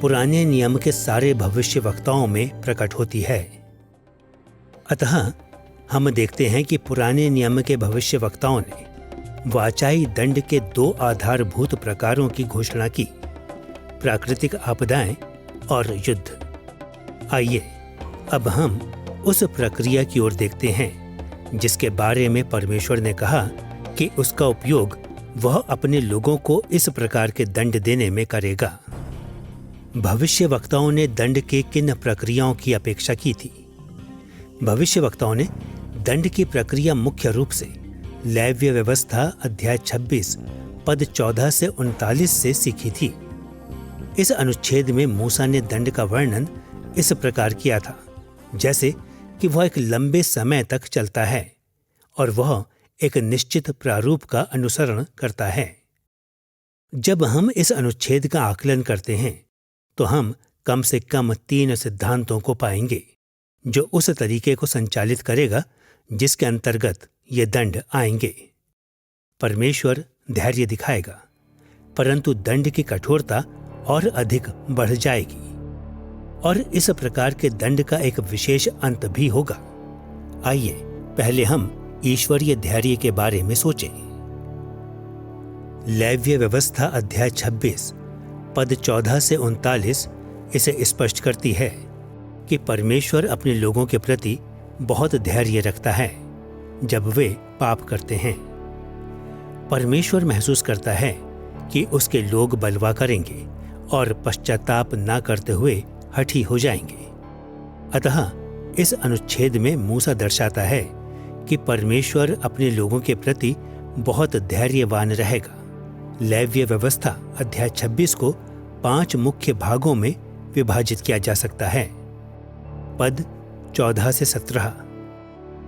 पुराने नियम के सारे भविष्यवक्ताओं में प्रकट होती है। अतः हम देखते हैं कि पुराने नियम के भविष्यवक्ताओं ने वाचाई दंड के 2 आधारभूत प्रकारों की घोषणा की, प्राकृतिक आपदाएं और युद्ध। आइए अब हम उस प्रक्रिया की ओर देखते हैं जिसके बारे में परमेश्वर ने कहा कि उसका उपयोग वह अपने लोगों को इस प्रकार के दंड देने में करेगा। भविष्यवक्ताओं ने दंड के किन प्रक्रियाओं की अपेक्षा की थी? भविष्यवक्ताओं ने दंड की प्रक्रिया मुख्य रूप से लेव्य व्यवस्था अध्याय 26 पद 14 से 39 से सीखी थी। इस अनुच्छेद में मूसा ने दंड का वर्णन इस प्रकार किया था जैसे कि वह एक लंबे समय तक चलता है और वह एक निश्चित प्रारूप का अनुसरण करता है। जब हम इस अनुच्छेद का आकलन करते हैं तो हम कम से कम 3 सिद्धांतों को पाएंगे जो उस तरीके को संचालित करेगा जिसके अंतर्गत ये दंड आएंगे। परमेश्वर धैर्य दिखाएगा, परंतु दंड की कठोरता और अधिक बढ़ जाएगी और इस प्रकार के दंड का एक विशेष अंत भी होगा। आइए पहले हम ईश्वरीय धैर्य के बारे में सोचें। लेव्य व्यवस्था अध्याय 26 पद 14 से 39 इसे स्पष्ट करती है कि परमेश्वर अपने लोगों के प्रति बहुत धैर्य रखता है जब वे पाप करते हैं। परमेश्वर महसूस करता है कि उसके लोग बलवा करेंगे और पश्चाताप ना करते हुए हठी हो जाएंगे। अतः इस अनुच्छेद में मूसा दर्शाता है कि परमेश्वर अपने लोगों के प्रति बहुत धैर्यवान रहेगा। लेव्य व्यवस्था अध्याय 26 को 5 मुख्य भागों में विभाजित किया जा सकता है। पद 14 से 17,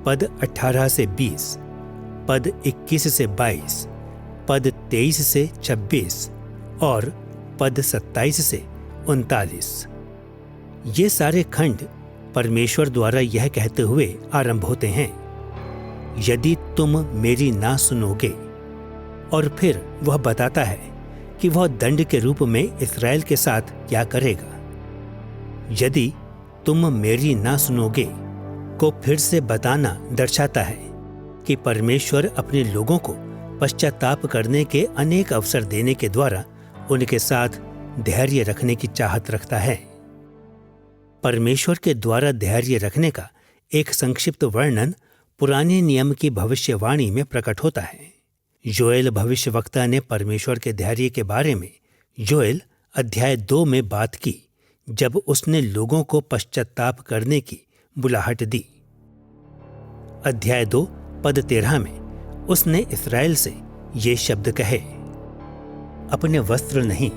पद 18 से 20, पद 21 से 22, पद 23 से 26 और पद 27 से 39। ये सारे खंड परमेश्वर द्वारा यह कहते हुए आरंभ होते हैं, यदि तुम मेरी ना सुनोगे। और फिर वह बताता है कि वह दंड के रूप में इस्राएल के साथ क्या करेगा। यदि तुम मेरी ना सुनोगे को फिर से बताना दर्शाता है कि परमेश्वर अपने लोगों को पश्चाताप करने के अनेक अवसर देने के द्वारा उनके साथ धैर्य रखने की चाहत रखता है। परमेश्वर के द्वारा धैर्य रखने का एक संक्षिप्त वर्णन पुराने नियम की भविष्यवाणी में प्रकट होता है। योएल भविष्यवक्ता ने परमेश्वर के धैर्य के बारे में योएल अध्याय 2 में बात की जब उसने लोगों को पश्चाताप करने की बुलाहट दी। अध्याय 2 पद 13 में उसने इस्राएल से ये शब्द कहे, अपने वस्त्र नहीं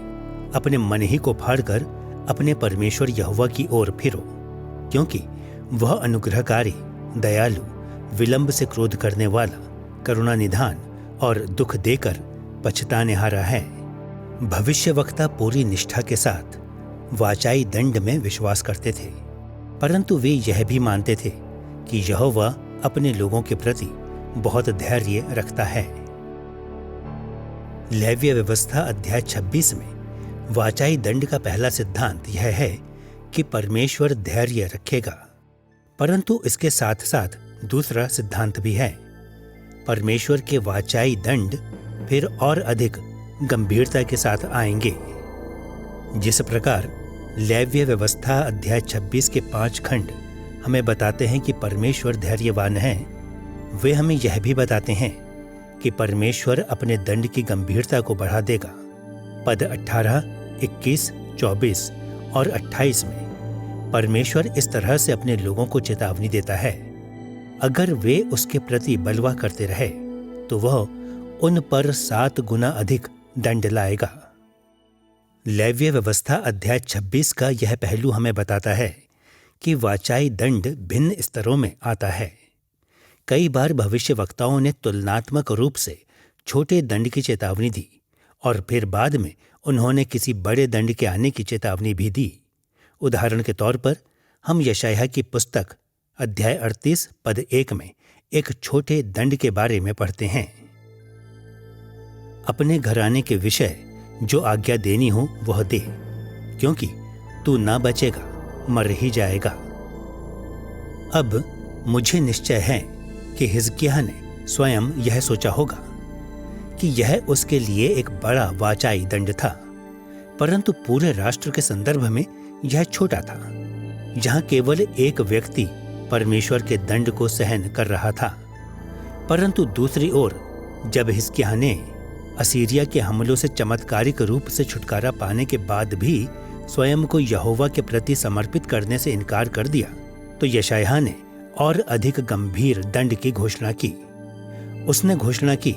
अपने मन ही को फाड़कर अपने परमेश्वर यहोवा की ओर फिरो, क्योंकि वह अनुग्रहकारी, दयालु, विलंब से क्रोध करने वाला, करुणा निधान और दुख देकर पछताने हारा है। भविष्यवक्ता पूरी निष्ठा के साथ वाचाई दंड में विश्वास करते थे, परंतु वे यह भी मानते थे कि यहोवा अपने लोगों के प्रति बहुत धैर्य रखता है। लेव्य व्यवस्था अध्याय 26 में वाचाई दंड का पहला सिद्धांत यह है कि परमेश्वर धैर्य रखेगा, परंतु इसके साथ साथ दूसरा सिद्धांत भी है। परमेश्वर के वाचाई दंड फिर और अधिक गंभीरता के साथ आएंगे। जिस प्रकार लेव्य व्यवस्था अध्याय 26 के 5 खंड हमें बताते हैं कि परमेश्वर धैर्यवान है, वे हमें यह भी बताते हैं कि परमेश्वर अपने दंड की गंभीरता को बढ़ा देगा। पद 18, 21, 24 और 28 में परमेश्वर इस तरह से अपने लोगों को चेतावनी देता है, अगर वे उसके प्रति बलवा करते रहे तो वह उन पर 7 गुना अधिक दंड लाएगा। लेव्य व्यवस्था अध्याय 26 का यह पहलू हमें बताता है कि वाचाई दंड भिन्न स्तरों में आता है। कई बार भविष्यवक्ताओं ने तुलनात्मक रूप से छोटे दंड की चेतावनी दी और फिर बाद में उन्होंने किसी बड़े दंड के आने की चेतावनी भी दी। उदाहरण के तौर पर हम यशायाह की पुस्तक अध्याय 38 पद 1 में एक छोटे दंड के बारे में पढ़ते हैं। अपने घराने के विषय जो आज्ञा देनी हो वह दे, क्योंकि तू ना बचेगा, मर ही जाएगा। अब मुझे निश्चय है कि हिजकिय्याह ने स्वयं यह सोचा होगा कि यह उसके लिए एक बड़ा वाचाई दंड था, परंतु पूरे राष्ट्र के संदर्भ में यह छोटा था, जहां केवल एक व्यक्ति परमेश्वर के दंड को सहन कर रहा था। परंतु दूसरी ओर जब हिजकिय्याह ने असीरिया के हमलों से चमत्कारिक रूप से छुटकारा पाने के बाद भी स्वयं को यहोवा के प्रति समर्पित करने से इनकार कर दिया, तो यशायाह ने और अधिक गंभीर दंड की घोषणा की। उसने घोषणा की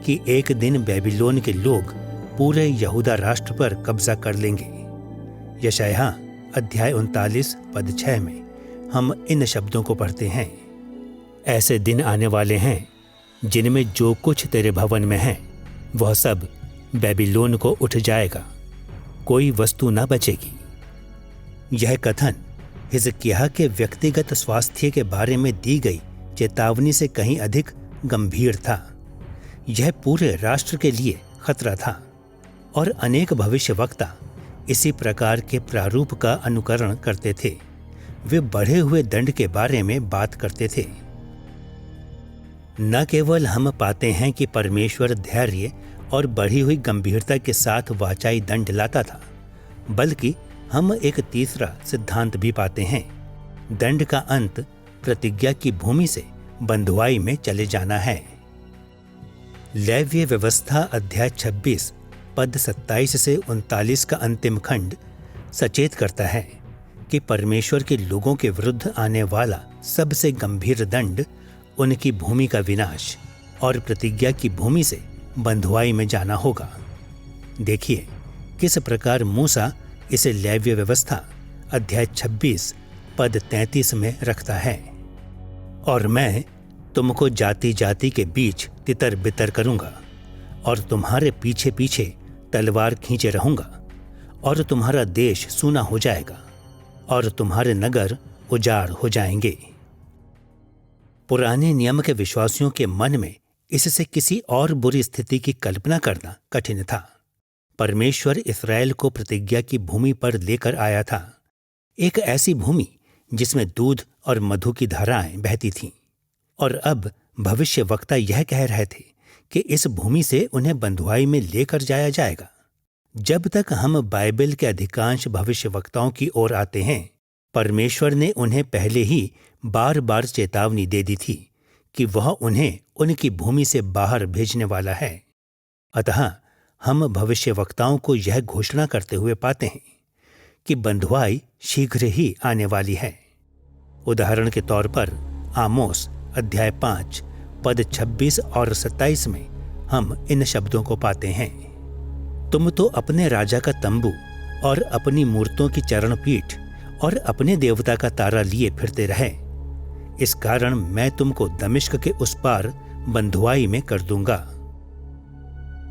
कि एक दिन बेबीलोन के लोग पूरे यहूदा राष्ट्र पर कब्जा कर लेंगे। यशायाह अध्याय 39 पद 6 में हम इन शब्दों को पढ़ते हैं, ऐसे दिन आने वाले हैं जिनमें जो कुछ तेरे भवन में है वह सब बेबीलोन को उठ जाएगा, कोई वस्तु न बचेगी। यह कथन हिजकिय्याह के व्यक्तिगत स्वास्थ्य के बारे में दी गई चेतावनी से कहीं अधिक गंभीर था। यह पूरे राष्ट्र के लिए खतरा था और अनेक भविष्यवक्ता इसी प्रकार के प्रारूप का अनुकरण करते थे। वे बढ़े हुए दंड के बारे में बात करते थे। न केवल हम पाते हैं कि परमेश्वर धैर्य और बढ़ी हुई गंभीरता के साथ वाचाई दंड लाता था, बल्कि हम एक तीसरा सिद्धांत भी पाते हैं। दंड का अंत प्रतिज्ञा की भूमि से बंधुआई में चले जाना है। लेव्य व्यवस्था अध्याय 26 पद 27 से 39 का अंतिम खंड सचेत करता है कि परमेश्वर के लोगों के विरुद्ध आने वाला सबसे गंभीर दंड उनकी भूमि का विनाश और प्रतिज्ञा की भूमि से बंधुआई में जाना होगा। देखिए किस प्रकार मूसा इसे लेव्य व्यवस्था अध्याय 26 पद 33 में रखता है, और मैं तुमको जाति जाति के बीच तितर बितर करूंगा और तुम्हारे पीछे पीछे तलवार खींचे रहूंगा, और तुम्हारा देश सूना हो जाएगा और तुम्हारे नगर उजाड़ हो जाएंगे। पुराने नियम के विश्वासियों के मन में इससे किसी और बुरी स्थिति की कल्पना करना कठिन था। परमेश्वर इस्राएल को प्रतिज्ञा की भूमि पर लेकर आया था, एक ऐसी भूमि जिसमें दूध और मधु की धाराएं बहती थीं, और अब भविष्यवक्ता यह कह रहे थे कि इस भूमि से उन्हें बंधुआई में लेकर जाया जाएगा। जब तक हम बाइबल के अधिकांश भविष्यवक्ताओं की ओर आते हैं, परमेश्वर ने उन्हें पहले ही बार बार चेतावनी दे दी थी कि वह उन्हें उनकी भूमि से बाहर भेजने वाला है। अतः हम भविष्यवक्ताओं को यह घोषणा करते हुए पाते हैं कि बंधुआई शीघ्र ही आने वाली है। उदाहरण के तौर पर आमोस अध्याय 5 पद 26 और 27 में हम इन शब्दों को पाते हैं, तुम तो अपने राजा का तंबू और अपनी मूर्तों की चरणपीठ और अपने देवता का तारा लिए फिरते रहे। इस कारण मैं तुमको दमिश्क के उस पार बंधुआई में कर दूंगा।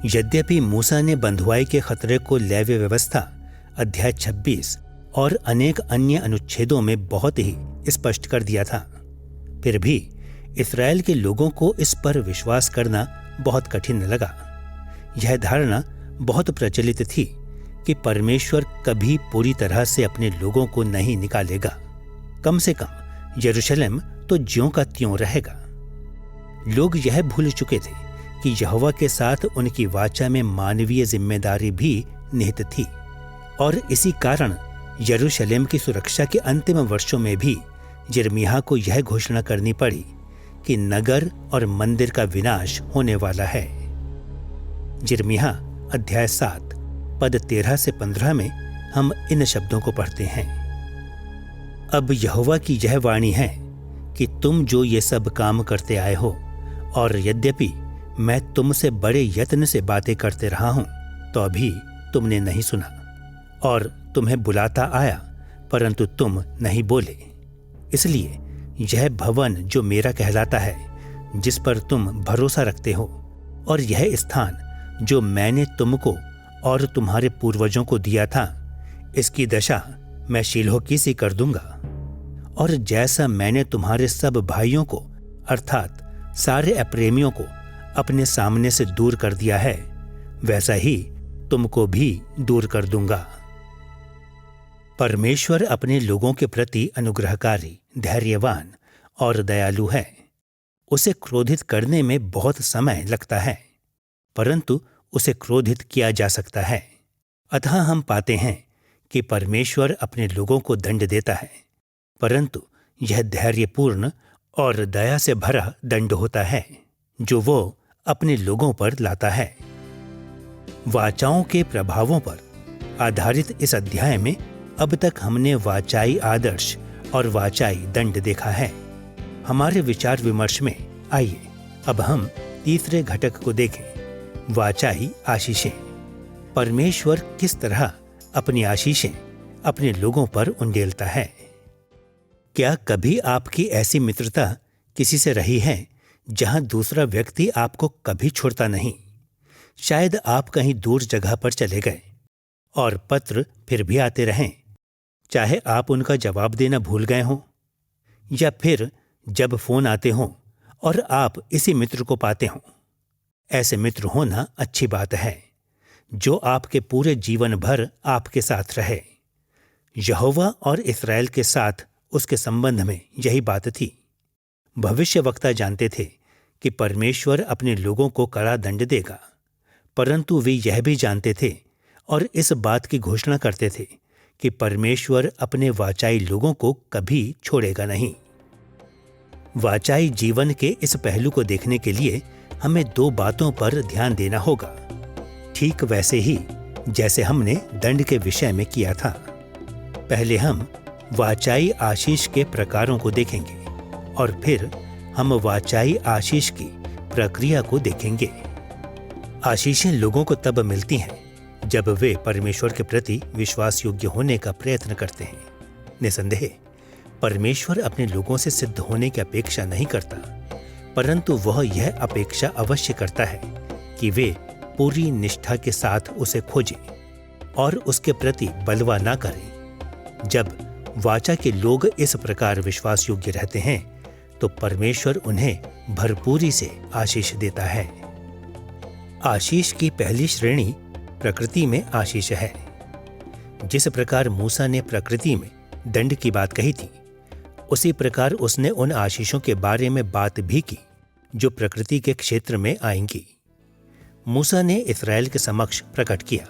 यद्यपि मूसा ने बंधुआई के खतरे को लेव्य व्यवस्था अध्याय 26 और अनेक अन्य अनुच्छेदों में बहुत ही स्पष्ट कर दिया था, फिर भी इस्राएल के लोगों को इस पर विश्वास करना बहुत कठिन लगा। यह धारणा बहुत प्रचलित थी कि परमेश्वर कभी पूरी तरह से अपने लोगों को नहीं निकालेगा, कम से कम यरूशलेम तो ज्यों का त्यों रहेगा। लोग यह भूल चुके थे कि यहोवा के साथ उनकी वाचा में मानवीय जिम्मेदारी भी निहित थी, और इसी कारण यरूशलेम की सुरक्षा के अंतिम वर्षों में भी यिर्मयाह को यह घोषणा करनी पड़ी कि नगर और मंदिर का विनाश होने वाला है। यिर्मयाह अध्याय 7 पद 13 से 15 में हम इन शब्दों को पढ़ते हैं, अब यहोवा की यह वाणी है कि तुम जो ये सब काम करते आए हो, और यद्यपि मैं तुमसे बड़े यत्न से बातें करते रहा हूं, तो अभी तुमने नहीं सुना, और तुम्हें बुलाता आया परंतु तुम नहीं बोले। इसलिए यह भवन जो मेरा कहलाता है, जिस पर तुम भरोसा रखते हो, और यह स्थान जो मैंने तुमको और तुम्हारे पूर्वजों को दिया था, इसकी दशा मैं शीलोह की सी कर दूंगा। और जैसा मैंने तुम्हारे सब भाइयों को अर्थात सारे अप्रेमियों को अपने सामने से दूर कर दिया है, वैसा ही तुमको भी दूर कर दूंगा। परमेश्वर अपने लोगों के प्रति अनुग्रहकारी, धैर्यवान और दयालु है। उसे क्रोधित करने में बहुत समय लगता है, परंतु उसे क्रोधित किया जा सकता है। अतः हम पाते हैं कि परमेश्वर अपने लोगों को दंड देता है, परंतु यह धैर्यपूर्ण और दया से भरा दंड होता है जो वो अपने लोगों पर लाता है। वाचाओं के प्रभावों पर आधारित इस अध्याय में अब तक हमने वाचाई आदर्श और वाचाई दंड देखा है। हमारे विचार विमर्श में आइए अब हम तीसरे घटक को देखें, वाचाई आशीषें। परमेश्वर किस तरह अपनी आशीषें अपने लोगों पर उंडेलता है। क्या कभी आपकी ऐसी मित्रता किसी से रही है जहां दूसरा व्यक्ति आपको कभी छोड़ता नहीं? शायद आप कहीं दूर जगह पर चले गए और पत्र फिर भी आते रहें, चाहे आप उनका जवाब देना भूल गए हों, या फिर जब फोन आते हों और आप इसी मित्र को पाते हों। ऐसे मित्र होना अच्छी बात है जो आपके पूरे जीवन भर आपके साथ रहे। यहोवा और इस्राएल के साथ उसके संबंध में यही बात थी। भविष्यवक्ता जानते थे कि परमेश्वर अपने लोगों को कड़ा दंड देगा, परंतु वे यह भी जानते थे और इस बात की घोषणा करते थे कि परमेश्वर अपने वाचाई लोगों को कभी छोड़ेगा नहीं। वाचाई जीवन के इस पहलू को देखने के लिए हमें दो बातों पर ध्यान देना होगा, ठीक वैसे ही जैसे हमने दंड के विषय में किया था। पहले हम वाचाई आशीष के प्रकारों को देखेंगे और फिर हम वाचाई आशीष की प्रक्रिया को देखेंगे। आशीषें लोगों को तब मिलती हैं जब वे परमेश्वर के प्रति विश्वास योग्य होने का प्रयत्न करते हैं। निसंदेह परमेश्वर अपने लोगों से सिद्ध होने की अपेक्षा नहीं करता, परंतु वह यह अपेक्षा अवश्य करता है कि वे पूरी निष्ठा के साथ उसे खोजें और उसके प्रति बलवा ना करें। जब वाचा के लोग इस प्रकार विश्वास योग्य रहते हैं तो परमेश्वर उन्हें भरपूरी से आशीष देता है। आशीष की पहली श्रेणी प्रकृति में आशीष है। जिस प्रकार मूसा ने प्रकृति में दंड की बात कही थी, उसी प्रकार उसने उन आशीषों के बारे में बात भी की जो प्रकृति के क्षेत्र में आएंगी। मूसा ने इस्राएल के समक्ष प्रकट किया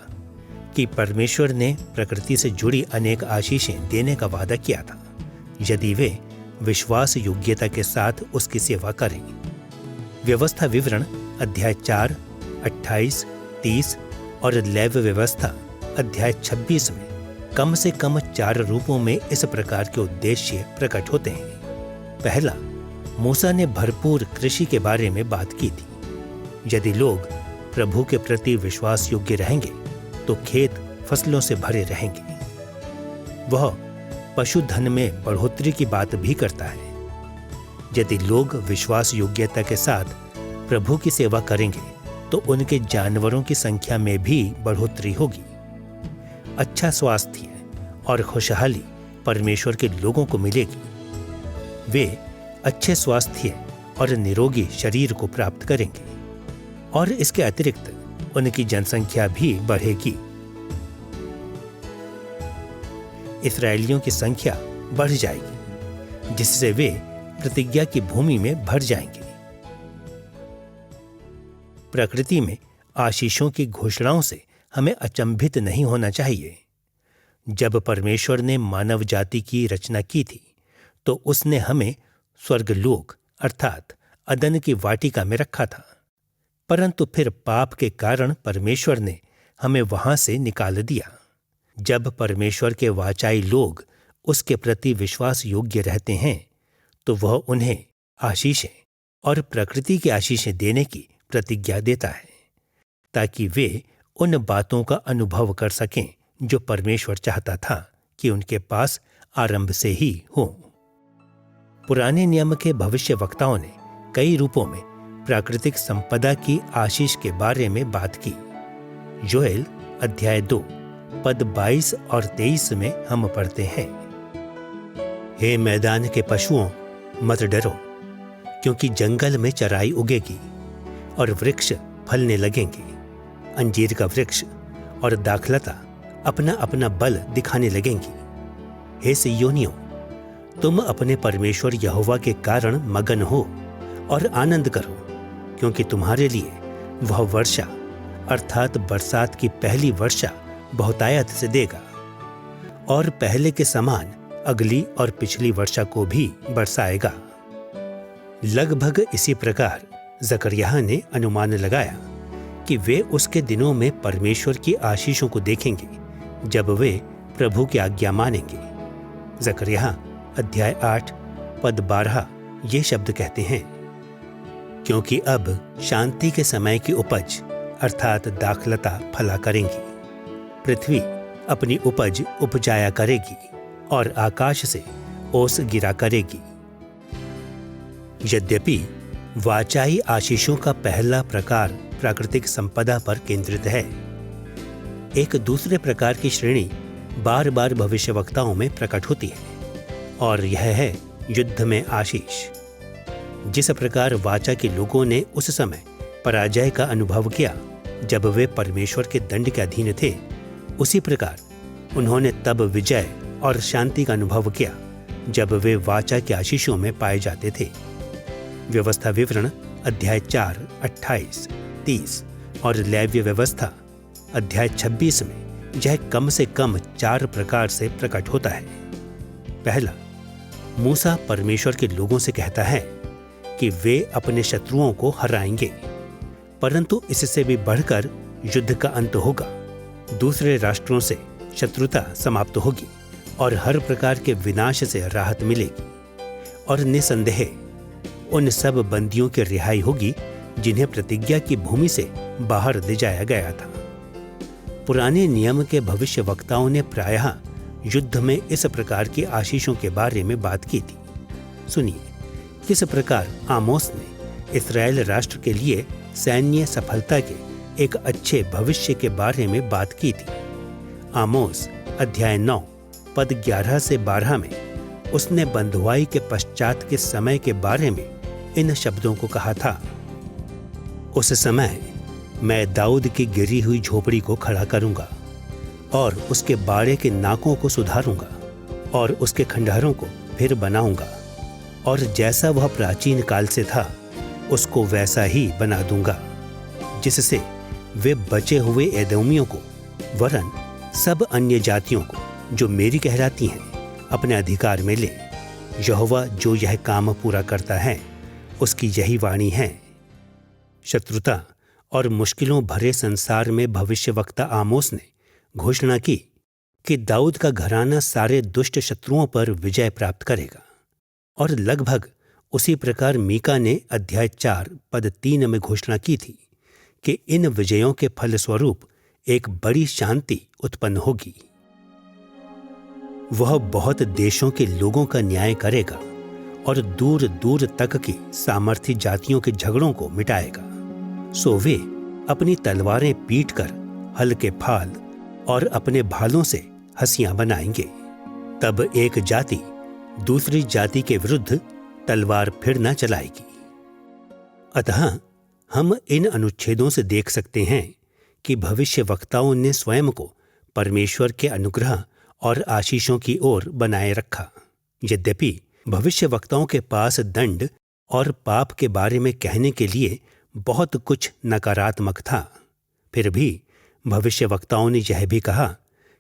कि परमेश्वर ने प्रकृति से जुड़ी अनेक आशीषें देने का वादा किया था यदि वे विश्वास योग्यता के साथ उसकी सेवा करें। व्यवस्था विवरण अध्याय 4, 28, 30 और लेव व्यवस्था अध्याय 26 में कम से कम 4 रूपों में इस प्रकार के उद्देश्य प्रकट होते हैं। पहला, मूसा ने भरपूर कृषि के बारे में बात की थी। यदि लोग प्रभु के प्रति विश्वास योग्य रहेंगे तो खेत फसलों से भरे रहेंगे। वह पशुधन में बढ़ोतरी की बात भी करता है। यदि लोग विश्वास योग्यता के साथ प्रभु की सेवा करेंगे तो उनके जानवरों की संख्या में भी बढ़ोतरी होगी। अच्छा स्वास्थ्य और खुशहाली परमेश्वर के लोगों को मिलेगी। वे अच्छे स्वास्थ्य और निरोगी शरीर को प्राप्त करेंगे और इसके अतिरिक्त उनकी जनसंख्या भी बढ़ेगी। इस्राएलियों की संख्या बढ़ जाएगी जिससे वे प्रतिज्ञा की भूमि में भर जाएंगे। प्रकृति में आशीषों की घोषणाओं से हमें अचंभित नहीं होना चाहिए। जब परमेश्वर ने मानव जाति की रचना की थी तो उसने हमें स्वर्गलोक अर्थात अदन की वाटिका में रखा था, परंतु फिर पाप के कारण परमेश्वर ने हमें वहां से निकाल दिया। जब परमेश्वर के वाचाई लोग उसके प्रति विश्वास योग्य रहते हैं तो वह उन्हें आशीषें और प्रकृति की आशीषें देने की प्रतिज्ञा देता है ताकि वे उन बातों का अनुभव कर सकें जो परमेश्वर चाहता था कि उनके पास आरंभ से ही हो। पुराने नियम के भविष्यवक्ताओं ने कई रूपों में प्राकृतिक संपदा की आशीष के बारे में बात की। योएल अध्याय 2 पद 22 और 23 में हम पढ़ते हैं, हे मैदान के पशुओं, मत डरो, क्योंकि जंगल में चराई उगेगी और वृक्ष फलने लगेंगे। अंजीर का वृक्ष और दाखलता अपना अपना बल दिखाने लगेंगी। हे सिय्योनियों, तुम अपने परमेश्वर यहोवा के कारण मगन हो और आनंद करो, क्योंकि तुम्हारे लिए वह वर्षा अर्थात बरसात की पहली वर्षा बहुतायत से देगा और पहले के समान अगली और पिछली वर्षा को भी बरसाएगा। लगभग इसी प्रकार जकरयाह ने अनुमान लगाया कि वे उसके दिनों में परमेश्वर की आशीषों को देखेंगे जब वे प्रभु की आज्ञा मानेंगे। जकरयाह अध्याय 8 पद 12 ये शब्द कहते हैं, क्योंकि अब शांति के समय की उपज अर्थात दाखलता फला करेंगी, पृथ्वी अपनी उपज उपजाया करेगी और आकाश से ओस गिरा करेगी। यद्यपि वाचाई आशीषों का पहला प्रकार प्राकृतिक संपदा पर केंद्रित है, एक दूसरे प्रकार की श्रेणी बार बार भविष्यवक्ताओं में प्रकट होती है और यह है युद्ध में आशीष। जिस प्रकार वाचा के लोगों ने उस समय पराजय का अनुभव किया जब वे परमेश्वर के दंड के अधीन थे, उसी प्रकार उन्होंने तब विजय और शांति का अनुभव किया जब वे वाचा के आशीषों में पाए जाते थे। व्यवस्था विवरण अध्याय 4 28 30 और लेव्य व्यवस्था अध्याय 26 में यह कम से कम 4 प्रकार से प्रकट होता है। पहला, मूसा परमेश्वर के लोगों से कहता है कि वे अपने शत्रुओं को हराएंगे, परंतु इससे भी बढ़कर युद्ध का अंत होगा। दूसरे राष्ट्रों से शत्रुता समाप्त होगी और हर प्रकार के विनाश से राहत मिलेगी और निसंदेह उन सब बंदियों की रिहाई होगी जिन्हें प्रतिज्ञा की भूमि से बाहर ले जाया गया था। पुराने नियम के भविष्यवक्ताओं ने प्रायः युद्ध में इस प्रकार की आशीषों के बारे में बात की थी। सुनिए किस प्रकार आमोस ने इस्राएल राष्ट्र के लिए सैन्य सफलता के एक अच्छे भविष्य के बारे में बात की थी। आमोस अध्याय 9 पद 11 से 12 में उसने बंधुआई के पश्चात के समय के बारे में इन शब्दों को कहा था, उस समय मैं दाऊद की गिरी हुई झोपड़ी को खड़ा करूंगा और उसके बाड़े के नाकों को सुधारूंगा और उसके खंडहरों को फिर बनाऊंगा और जैसा वह प्राचीन काल से था उसको वैसा ही बना दूंगा, जिससे वे बचे हुए एदोमियों को वरन सब अन्य जातियों को जो मेरी कहलाती हैं अपने अधिकार में ले। यहोवा जो यह काम पूरा करता है उसकी यही वाणी है। शत्रुता और मुश्किलों भरे संसार में भविष्यवक्ता आमोस ने घोषणा की कि दाऊद का घराना सारे दुष्ट शत्रुओं पर विजय प्राप्त करेगा और लगभग उसी प्रकार मीका ने अध्याय 4 पद 3 में घोषणा की थी कि इन विजयों के फलस्वरूप एक बड़ी शांति उत्पन्न होगी। वह बहुत देशों के लोगों का न्याय करेगा और दूर दूर तक की सामर्थी जातियों के झगड़ों को मिटाएगा। सो वे अपनी तलवारें पीटकर हल्के फाल और अपने भालों से हंसियां बनाएंगे। तब एक जाति दूसरी जाति के विरुद्ध तलवार फिर न चलाएगी। अतः हम इन अनुच्छेदों से देख सकते हैं कि भविष्यवक्ताओं ने स्वयं को परमेश्वर के अनुग्रह और आशीषों की ओर बनाए रखा। यद्यपि भविष्यवक्ताओं के पास दंड और पाप के बारे में कहने के लिए बहुत कुछ नकारात्मक था, फिर भी भविष्यवक्ताओं ने यह भी कहा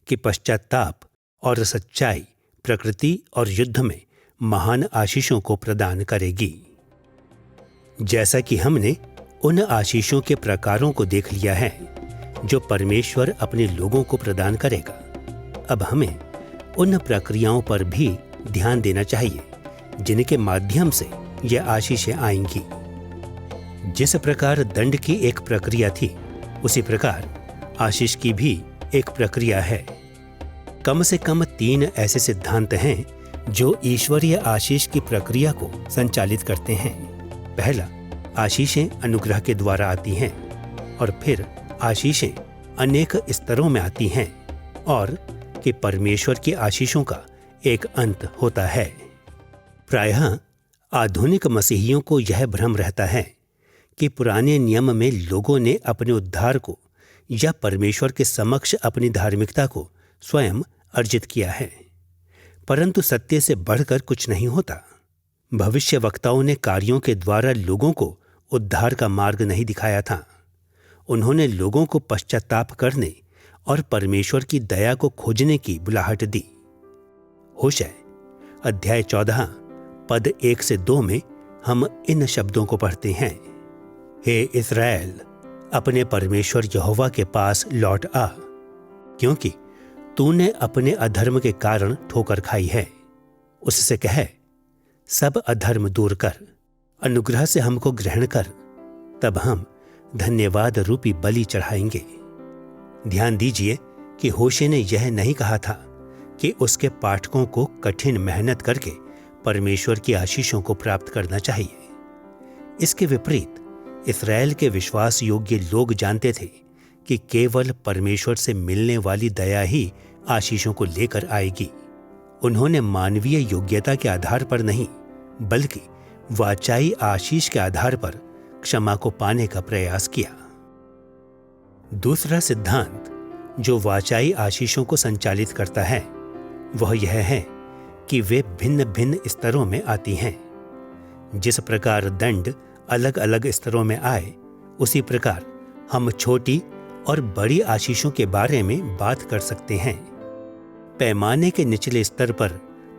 कि पश्चाताप और सच्चाई प्रकृति और युद्ध में महान आशीषों को प्रदान करेगी। जैसा कि हमने उन आशीषों के प्रकारों को देख लिया है जो परमेश्वर अपने लोगों को प्रदान करेगा, अब हमें उन प्रक्रियाओं पर भी ध्यान देना चाहिए जिनके माध्यम से यह आशीषें आएंगी। जिस प्रकार दंड की एक प्रक्रिया थी, उसी प्रकार आशीष की भी एक प्रक्रिया है। कम से कम 3 ऐसे सिद्धांत हैं जो ईश्वरीय आशीष की प्रक्रिया को संचालित करते हैं। पहला, आशीषें अनुग्रह के द्वारा आती हैं और फिर आशीषें अनेक स्तरों में आती हैं और कि परमेश्वर की आशीषों का एक अंत होता है। प्रायः आधुनिक मसीहियों को यह भ्रम रहता है कि पुराने नियम में लोगों ने अपने उद्धार को या परमेश्वर के समक्ष अपनी धार्मिकता को स्वयं अर्जित किया है, परंतु सत्य से बढ़कर कुछ नहीं होता। भविष्यवक्ताओं ने कार्यों के द्वारा लोगों को उद्धार का मार्ग नहीं दिखाया था। उन्होंने लोगों को पश्चाताप करने और परमेश्वर की दया को खोजने की बुलाहट दी। होशे अध्याय 14 पद 1 से 2 में हम इन शब्दों को पढ़ते हैं। हे इस्राएल, अपने परमेश्वर यहोवा के पास लौट आ, क्योंकि तूने अपने अधर्म के कारण ठोकर खाई है। उससे कह, सब अधर्म दूर कर, अनुग्रह से हमको ग्रहण कर, तब हम धन्यवाद रूपी बलि चढ़ाएंगे। ध्यान दीजिए कि होशे ने यह नहीं कहा था कि उसके पाठकों को कठिन मेहनत करके परमेश्वर की आशीषों को प्राप्त करना चाहिए। इसके विपरीत इस्राएल के विश्वास योग्य लोग जानते थे कि केवल परमेश्वर से मिलने वाली दया ही आशीषों को लेकर आएगी। उन्होंने मानवीय योग्यता के आधार पर नहीं, बल्कि वाचाई आशीष के आधार पर क्षमा को पाने का प्रयास किया। दूसरा सिद्धांत जो वाचाई आशीषों को संचालित करता है वह यह है कि वे भिन्न भिन्न स्तरों में आती हैं। जिस प्रकार दंड अलग अलग स्तरों में आए, उसी प्रकार हम छोटी और बड़ी आशीषों के बारे में बात कर सकते हैं। पैमाने के निचले स्तर पर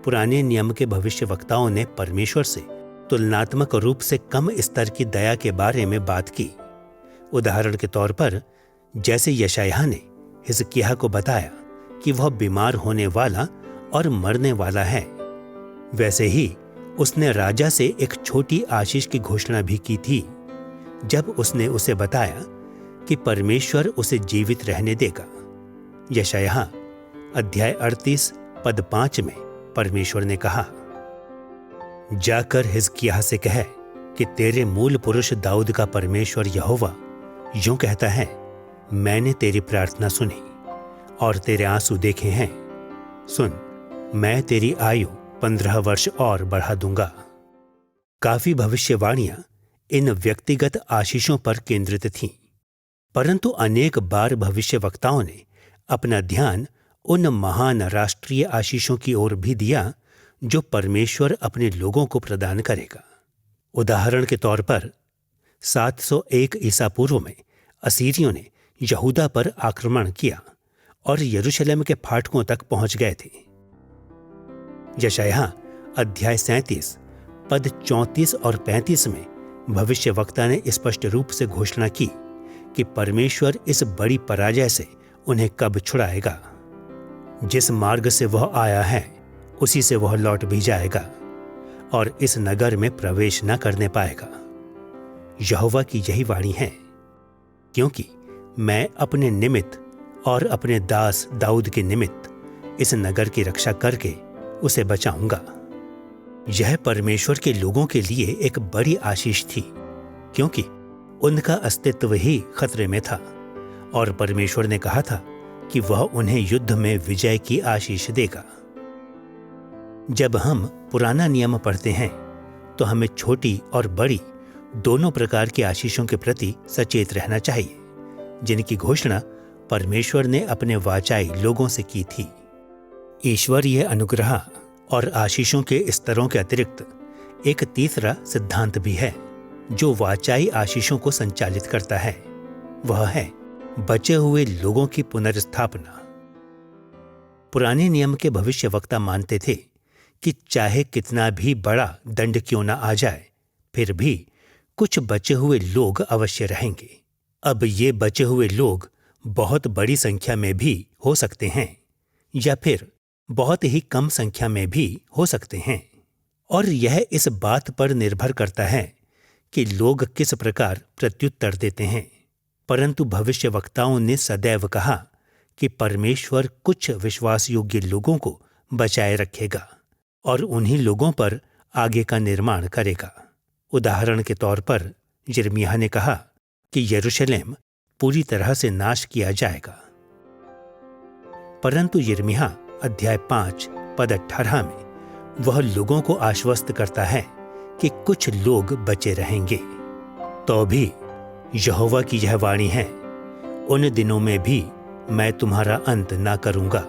पुराने नियम के भविष्यवक्ताओं ने परमेश्वर से तुलनात्मक रूप से कम स्तर की दया के बारे में बात की। उदाहरण के तौर पर जैसे यशायाह ने हिजकिय्याह को बताया कि वह बीमार होने वाला और मरने वाला है, वैसे ही उसने राजा से एक छोटी आशीष की घोषणा भी की थी जब उसने उसे बताया कि परमेश्वर उसे जीवित रहने देगा। यशायाह अध्याय 38 पद 5 में परमेश्वर ने कहा, जाकर हिजकिय्याह से कह कि तेरे मूल पुरुष दाऊद का परमेश्वर यहोवा यूं कहता है, मैंने तेरी प्रार्थना सुनी और तेरे आंसू देखे हैं। सुन, मैं तेरी आयु 15 वर्ष और बढ़ा दूंगा। काफी भविष्यवाणियां इन व्यक्तिगत आशीषों पर केंद्रित थीं, परंतु अनेक बार भविष्यवक्ताओं ने अपना ध्यान उन महान राष्ट्रीय आशीषों की ओर भी दिया जो परमेश्वर अपने लोगों को प्रदान करेगा। उदाहरण के तौर पर 701 ईसा पूर्व में असीरियों ने यहूदा पर आक्रमण किया और यरूशलेम के फाटकों तक पहुंच गए थे। यशायाह अध्याय 37 पद 34 और 35 में भविष्यवक्ता ने स्पष्ट रूप से घोषणा की कि परमेश्वर इस बड़ी पराजय से उन्हें कब छुड़ाएगा। जिस मार्ग से वह आया है उसी से वह लौट भी जाएगा और इस नगर में प्रवेश न करने पाएगा। यहोवा की यही वाणी है, क्योंकि मैं अपने निमित्त और अपने दास दाऊद के निमित्त इस नगर की रक्षा करके उसे बचाऊंगा। यह परमेश्वर के लोगों के लिए एक बड़ी आशीष थी, क्योंकि उनका अस्तित्व ही खतरे में था और परमेश्वर ने कहा था कि वह उन्हें युद्ध में विजय की आशीष देगा। जब हम पुराना नियम पढ़ते हैं तो हमें छोटी और बड़ी दोनों प्रकार की आशीषों के प्रति सचेत रहना चाहिए, जिनकी घोषणा परमेश्वर ने अपने वाचाई लोगों से की थी। ईश्वरीय अनुग्रह और आशीषों के स्तरों के अतिरिक्त एक तीसरा सिद्धांत भी है जो वाचाई आशीषों को संचालित करता है। वह है बचे हुए लोगों की पुनर्स्थापना। पुराने नियम के भविष्यवक्ता मानते थे कि चाहे कितना भी बड़ा दंड क्यों न आ जाए, फिर भी कुछ बचे हुए लोग अवश्य रहेंगे। अब ये बचे हुए लोग बहुत बड़ी संख्या में भी हो सकते हैं या फिर बहुत ही कम संख्या में भी हो सकते हैं, और यह इस बात पर निर्भर करता है कि लोग किस प्रकार प्रत्युत्तर देते हैं। परंतु भविष्यवक्ताओं ने सदैव कहा कि परमेश्वर कुछ विश्वास योग्य लोगों को बचाए रखेगा और उन्हीं लोगों पर आगे का निर्माण करेगा। उदाहरण के तौर पर यिर्मयाह ने कहा कि यरूशलेम पूरी तरह से नाश किया जाएगा, परंतु यिर्मयाह अध्याय 5 पद 18 में वह लोगों को आश्वस्त करता है कि कुछ लोग बचे रहेंगे। तो भी यहोवा की यह वाणी है, उन दिनों में भी मैं तुम्हारा अंत ना करूंगा।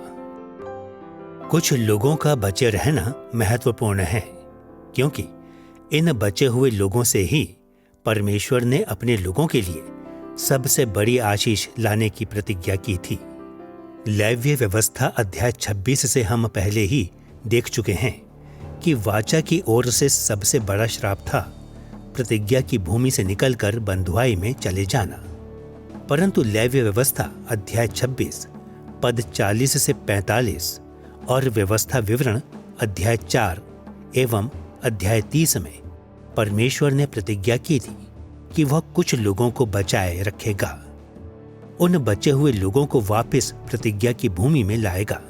कुछ लोगों का बचे रहना महत्वपूर्ण है, क्योंकि इन बचे हुए लोगों से ही परमेश्वर ने अपने लोगों के लिए सबसे बड़ी आशीष लाने की प्रतिज्ञा की थी। लेव्य व्यवस्था अध्याय 26 से हम पहले ही देख चुके हैं कि वाचा की ओर से सबसे बड़ा श्राप था प्रतिज्ञा की भूमि से निकलकर बंधुआई में चले जाना। परंतु लेव्य व्यवस्था अध्याय 26 पद 40 से 45 और व्यवस्था विवरण अध्याय 4 एवं अध्याय 30 में परमेश्वर ने प्रतिज्ञा की थी कि वह कुछ लोगों को बचाए रखेगा, उन बचे हुए लोगों को वापस प्रतिज्ञा की भूमि में लाएगा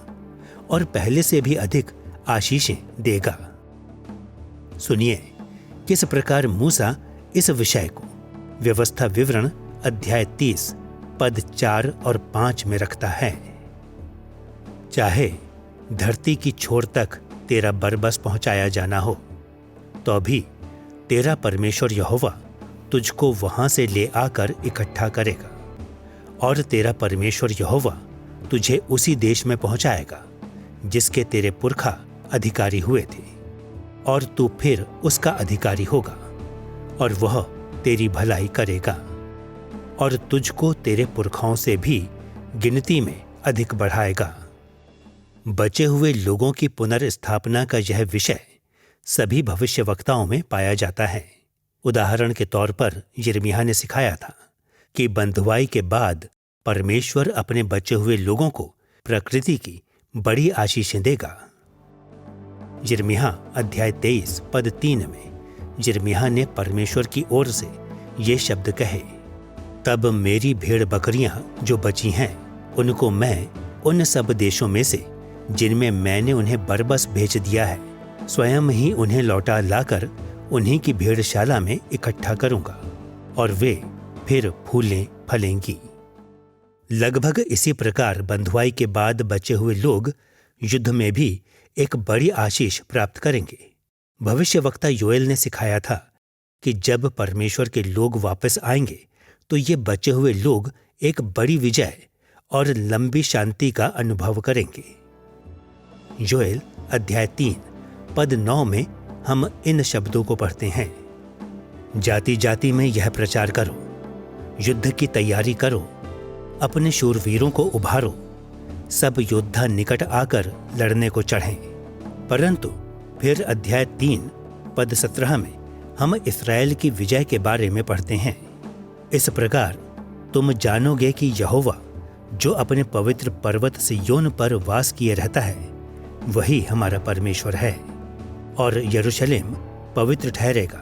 और पहले से भी अधिक आशीषें देगा। सुनिए किस प्रकार मूसा इस विषय को व्यवस्था विवरण अध्याय 30 पद 4 और 5 में रखता है। चाहे धरती की छोर तक तेरा बरबस पहुंचाया जाना हो, तो भी तेरा परमेश्वर यहोवा तुझको वहां से ले आकर इकट्ठा करेगा और तेरा परमेश्वर यहोवा तुझे उसी देश में पहुंचाएगा जिसके तेरे पुरखा अधिकारी हुए थे, और तू फिर उसका अधिकारी होगा और वह तेरी भलाई करेगा और तुझको तेरे पुरखाओं से भी गिनती में अधिक बढ़ाएगा। बचे हुए लोगों की पुनर्स्थापना का यह विषय सभी भविष्यवक्ताओं में पाया जाता है। उदाहरण के तौर पर यिर्मयाह ने सिखाया था कि बंधुआई के बाद परमेश्वर अपने बचे हुए लोगों को प्रकृति की बड़ी आशीषें देगा। यिर्मयाह अध्याय 23 पद 3 में यिर्मयाह ने परमेश्वर की ओर से ये शब्द कहे, तब मेरी भेड़ बकरियां जो बची हैं उनको मैं उन सब देशों में से जिनमें मैंने उन्हें बरबस भेज दिया है स्वयं ही उन्हें लौटा लाकर उन्हीं की भेड़शाला में इकट्ठा करूंगा और वे फिर फूलें फलेंगी। लगभग इसी प्रकार बंधुआई के बाद बचे हुए लोग युद्ध में भी एक बड़ी आशीष प्राप्त करेंगे। भविष्यवक्ता योएल ने सिखाया था कि जब परमेश्वर के लोग वापस आएंगे तो ये बचे हुए लोग एक बड़ी विजय और लंबी शांति का अनुभव करेंगे। योएल अध्याय 3 पद 9 में हम इन शब्दों को पढ़ते हैं, जाति जाति में यह प्रचार करो, युद्ध की तैयारी करो, अपने शूरवीरों को उभारो, सब योद्धा निकट आकर लड़ने को चढ़ें। परंतु फिर अध्याय 3 पद 17 में हम इस्राएल की विजय के बारे में पढ़ते हैं, इस प्रकार तुम जानोगे कि यहोवा जो अपने पवित्र पर्वत सिय्योन पर वास किए रहता है वही हमारा परमेश्वर है, और यरूशलेम पवित्र ठहरेगा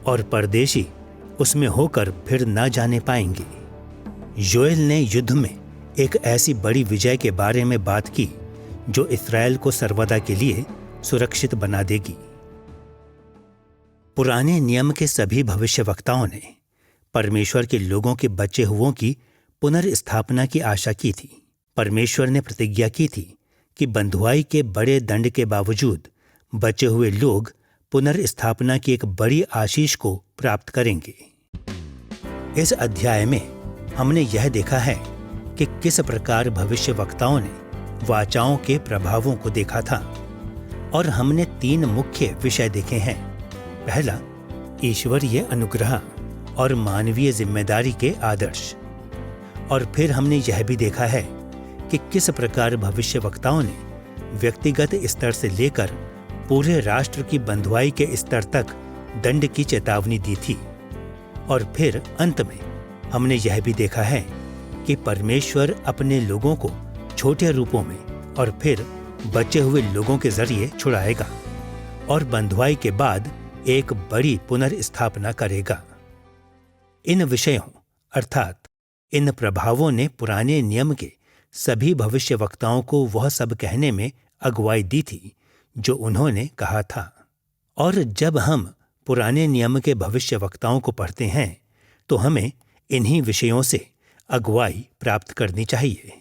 और परदेशी उसमें होकर फिर ना जाने पाएंगे। योएल ने युद्ध में एक ऐसी बड़ी विजय के बारे में बात की जो इस्राएल को सर्वदा के लिए सुरक्षित बना देगी। पुराने नियम के सभी भविष्यवक्ताओं ने परमेश्वर के लोगों के बचे हुओं की पुनर्स्थापना की आशा की थी। परमेश्वर ने प्रतिज्ञा की थी कि बंधुआई के बड़े दंड के बावजूद बचे हुए लोग पुनर्स्थापना की एक बड़ी आशीष को प्राप्त करेंगे। इस अध्याय में हमने यह देखा है कि किस प्रकार भविष्यवक्ताओं ने वाचाओं के प्रभावों को देखा था, और हमने 3 मुख्य विषय देखे हैं। पहला, ईश्वरीय अनुग्रह और मानवीय जिम्मेदारी के आदर्श, और फिर हमने यह भी देखा है कि किस प्रकार भविष्यवक्ताओं ने व्यक्तिगत स्तर से लेकर पूरे राष्ट्र की बंधुआई के स्तर तक दंड की चेतावनी दी थी। और फिर अंत में हमने यह भी देखा है कि परमेश्वर अपने लोगों को छोटे रूपों में और फिर बचे हुए लोगों के जरिए छुड़ाएगा और बंधुआई के बाद एक बड़ी पुनर्स्थापना करेगा। इन विषयों अर्थात इन प्रभावों ने पुराने नियम के सभी भविष्यवक्ताओं को वह सब कहने में अगुवाई दी थी जो उन्होंने कहा था। और जब हम पुराने नियम के भविष्यवक्ताओं को पढ़ते हैं तो हमें इन्हीं विषयों से अगुवाई प्राप्त करनी चाहिए।